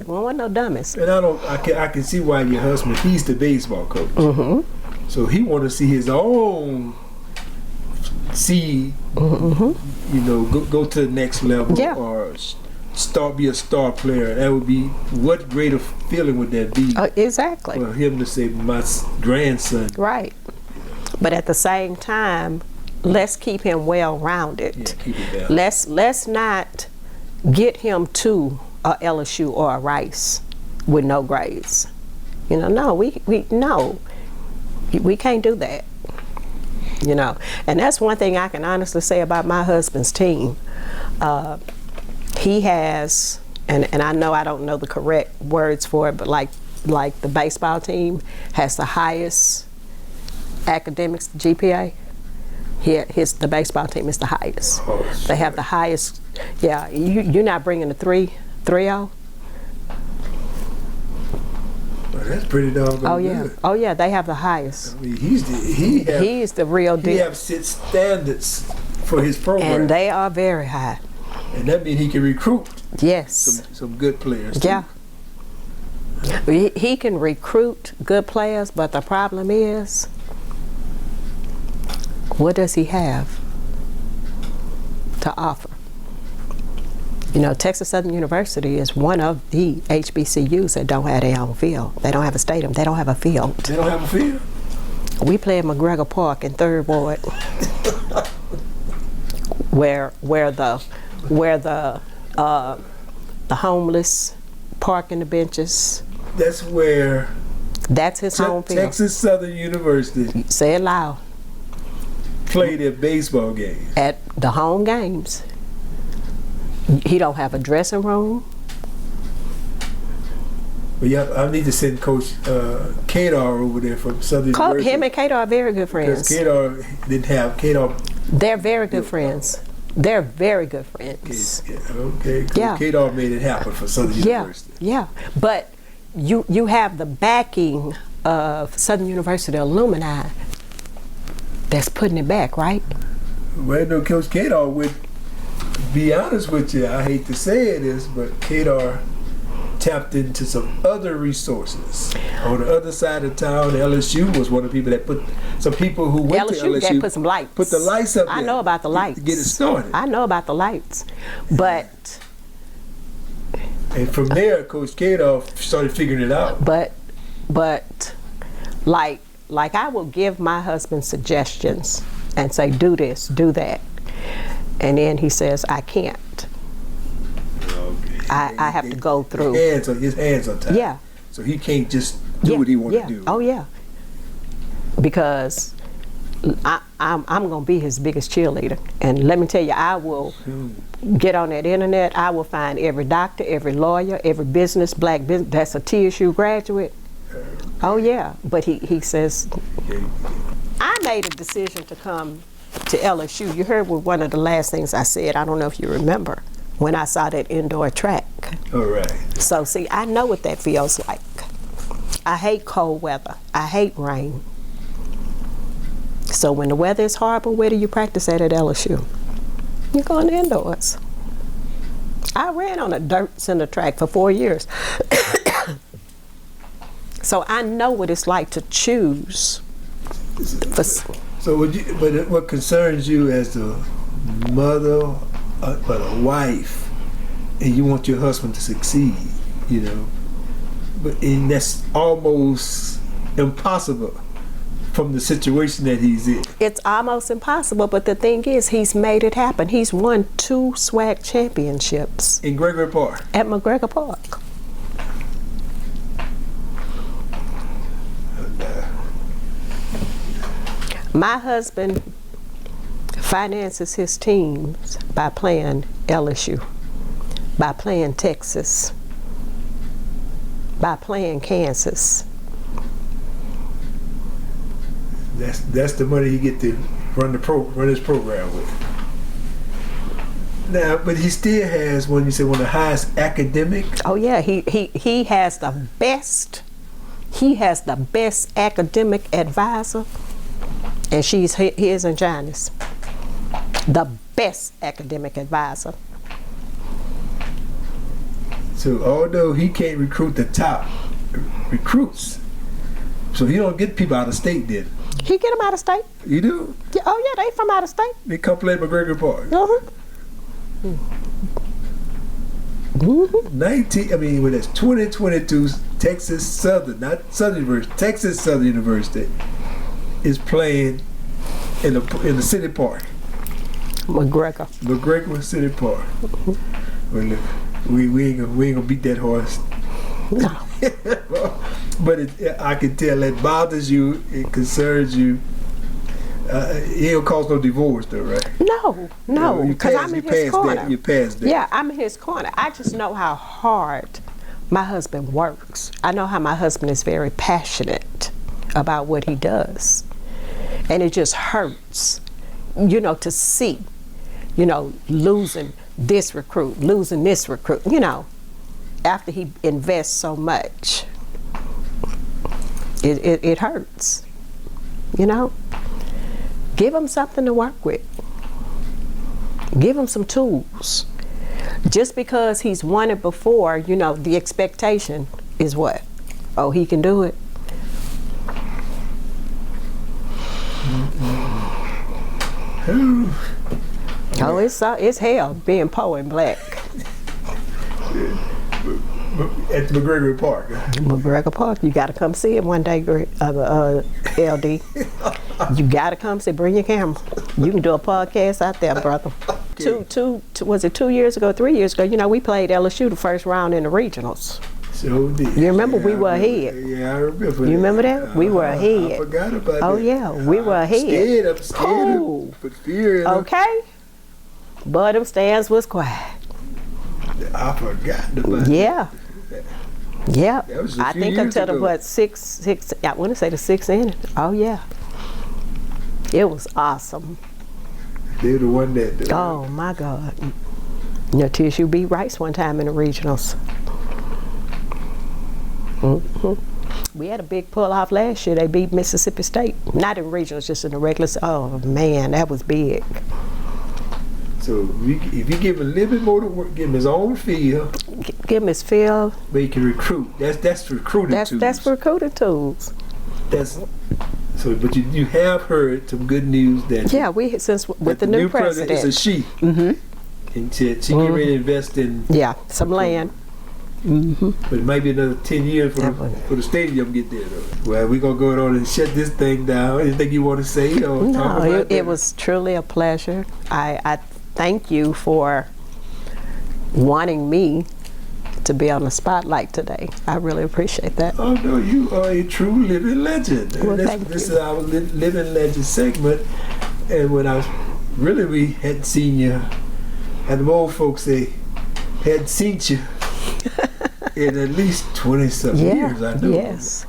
don't want no dummies. And I can see why your husband, he's the baseball coach. Mm-hmm. So he want to see his own seed, Mm-hmm. you know, go to the next level, Yeah. or be a star player. That would be, what greater feeling would that be Exactly. for him to say, my grandson. Right. But at the same time, let's keep him well-rounded. Yeah, keep it balanced. Let's not get him to a LSU or a Rice with no grades. You know, no, we can't do that. You know, and that's one thing I can honestly say about my husband's team. He has, and I know I don't know the correct words for it, but like the baseball team has the highest academics GPA. The baseball team is the highest. Oh, they have the highest. Yeah, you're not bringing a 3.0. Well, that's pretty doggone Oh yeah, good. oh yeah, they have the highest. I mean, he's the real deal. He have set standards for his program, And they are very high. and that means he can recruit Yes. some good players too. Yeah. He can recruit good players, but the problem is, what does he have to offer? You know, Texas Southern University is one of the HBCUs that don't have their own field. They don't have a stadium. They don't have a field. They don't have a field? We play at McGregor Park in 3rd Ward, where the homeless park in the benches. That's his home field. Texas Southern University. Say it loud. Play their baseball games At the home games. He don't have a dressing room. But yeah, I need to send Coach Kadar over there from Southern University. Him and Kadar are very good friends. Because Kadar. They're very good friends. They're very good friends. Okay. Yeah. Kadar made it happen for Southern University. Yeah. But you have the backing of Southern University alumni that's putting it back, right? Well, no, Coach Kadar would be honest with you. I hate to say it is, but Kadar tapped into some other resources on the other side of town. LSU was one of the people that put some people who went to LSU put some lights. Put the lights up. I know about the lights. To get it started. I know about the lights, but. And from there, Coach Kadar started figuring it out. But like I will give my husband suggestions and say, do this, do that. And then he says, I can't. Okay. I have to go through. His hands are tied. Yeah. So he can't just do what he wants to do. Oh yeah. Because I'm gonna be his biggest cheerleader. And let me tell you, I will get on that internet. I will find every doctor, every lawyer, every black business that's a TSU graduate. Oh yeah. But he says, I made a decision to come to LSU. You heard one of the last things I said. I don't know if you remember when I saw that indoor track. All right. So see, I know what that feels like. I hate cold weather. I hate rain. So when the weather is horrible, where do you practice at LSU? You're going indoors. I ran on a dirt center track for 4 years. So I know what it's like to choose. So what concerns you as the mother, but a wife, and you want your husband to succeed, you know, and that's almost impossible from the situation that he's in. It's almost impossible, but the thing is, he's made it happen. He's won 2 SWAC championships. In Gregory Park? At McGregor Park. My husband finances his teams by playing LSU, by playing Texas, by playing Kansas. That's the money he get to run his program with. Now, but he still has one of the highest academic. Oh yeah, he has the best he has the best academic advisor, and she's his and Janice. The best academic advisor. So although he can't recruit the top recruits, so he don't get people out of state then. He get them out of state. You do? Yeah, oh yeah, they from out of state. They come play at McGregor Park. When it's 2022, Texas Southern, not Southern University, Texas Southern University is playing in the city park. McGregor City Park. Well, look, we ain't gonna beat that horse. No. But I can tell it bothers you, it concerns you. It don't cause no divorce though, right? No, because I'm in his corner. You passed that. Yeah, I'm in his corner. I just know how hard my husband works. I know how my husband is very passionate about what he does. And it just hurts, to see, losing this recruit, after he invests so much. It hurts, Give him something to work with. Give him some tools. Just because he's won it before, the expectation is what? Oh, he can do it. Oh, it's hell being poor and black. At the McGregor Park. McGregor Park. You got to come see it one day, LD. You got to come see. Bring your camera. You can do a podcast out there, brother. Was it 2 years ago, 3 years ago? We played LSU the first round in the regionals. So did. You remember we were ahead? Yeah, I remember. You remember that? We were ahead. I forgot about that. Oh yeah, we were ahead. I'm scared. But fear. Okay. But them stands was quiet. I forgot about Yeah. Yeah. That was a I few think years until ago. the six. I want to say the 6th inning. Oh yeah. It was awesome. They're the one that. Oh my God. TSU beat Rice one time in the regionals. We had a big pull-off last year. They beat Mississippi State. Not in regionals, just in the regular. Oh man, that was big. So if you give him a little bit more to work, give him his own field. Give him his field. But he can recruit. That's recruiting tools. That's recruiting tools. But you have heard some good news that with the new president. It's a she. Mm-hmm. And she can really invest in some land. Mm-hmm. But it might be another 10 years for the stadium to get there though. Well, we're gonna go on and shut this thing down. Anything you want to say or talk about? It was truly a pleasure. I thank you for wanting me to be on the spotlight today. I really appreciate that. Oh no, you are a true living legend. Well, This is our living legend segment. And when we hadn't seen you, and the old folks say hadn't seen you in at least 20-some years, I know. Yes.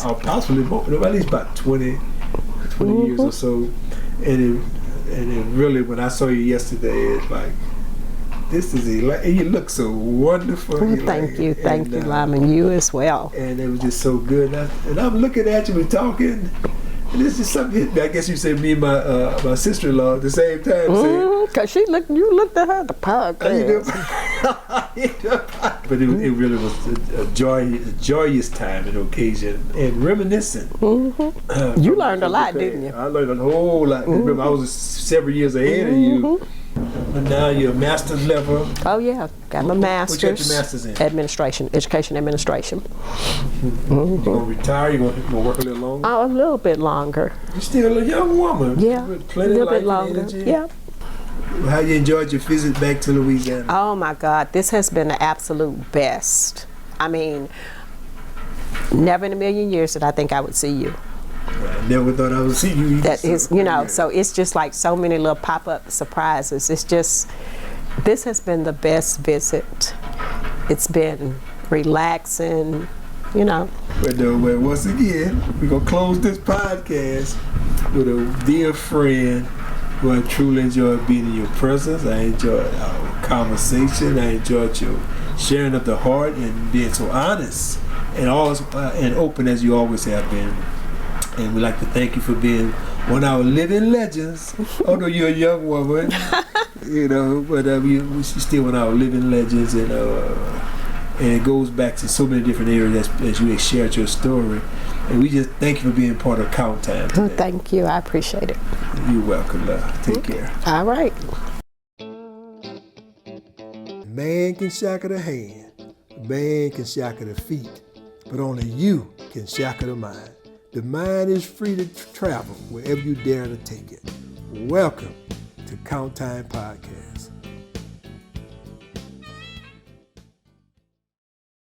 Or possibly more, at least about 20 years or so. And it really, when I saw you yesterday, it's like, this is Elaine. You look so wonderful. Well, thank you, Lyman. You as well. And it was just so good. And I'm looking at you, we're talking. And this is something. I guess you said me and my sister-in-law at the same time. Cause you looked at her at the podcast. But it really was a joyous time and occasion and reminiscent. You learned a lot, didn't you? I learned a whole lot. Remember, I was several years ahead of you. But now you're a master's level. Oh yeah, got my master's. What you got your master's in? Education administration. You gonna retire? You gonna work a little longer? Oh, a little bit longer. You're still a young woman. Yeah, with plenty a little of bit longer. Energy. Yeah. How you enjoyed your visit back to Louisiana? Oh my God, this has been the absolute best. I mean, never in a million years did I think I would see you. I never thought I would see you either. That is, so it's just like so many little pop-up surprises. It's just, this has been the best visit. It's been relaxing, But once again, we're going to close this podcast with a dear friend who I truly enjoyed being in your presence. I enjoyed our conversation. I enjoyed your sharing of the heart and being so honest and open as you always have been. And we'd like to thank you for being one of our living legends. Although you're a young woman, but she's still one of our living legends, and it goes back to so many different areas as you shared your story. And we just thank you for being part of Count Time today. Thank you. I appreciate it. You're welcome, love. Take care. All right. Man can shackle the hand, man can shackle the feet, but only you can shackle the mind. The mind is free to travel wherever you dare to take it. Welcome to Count Time Podcast.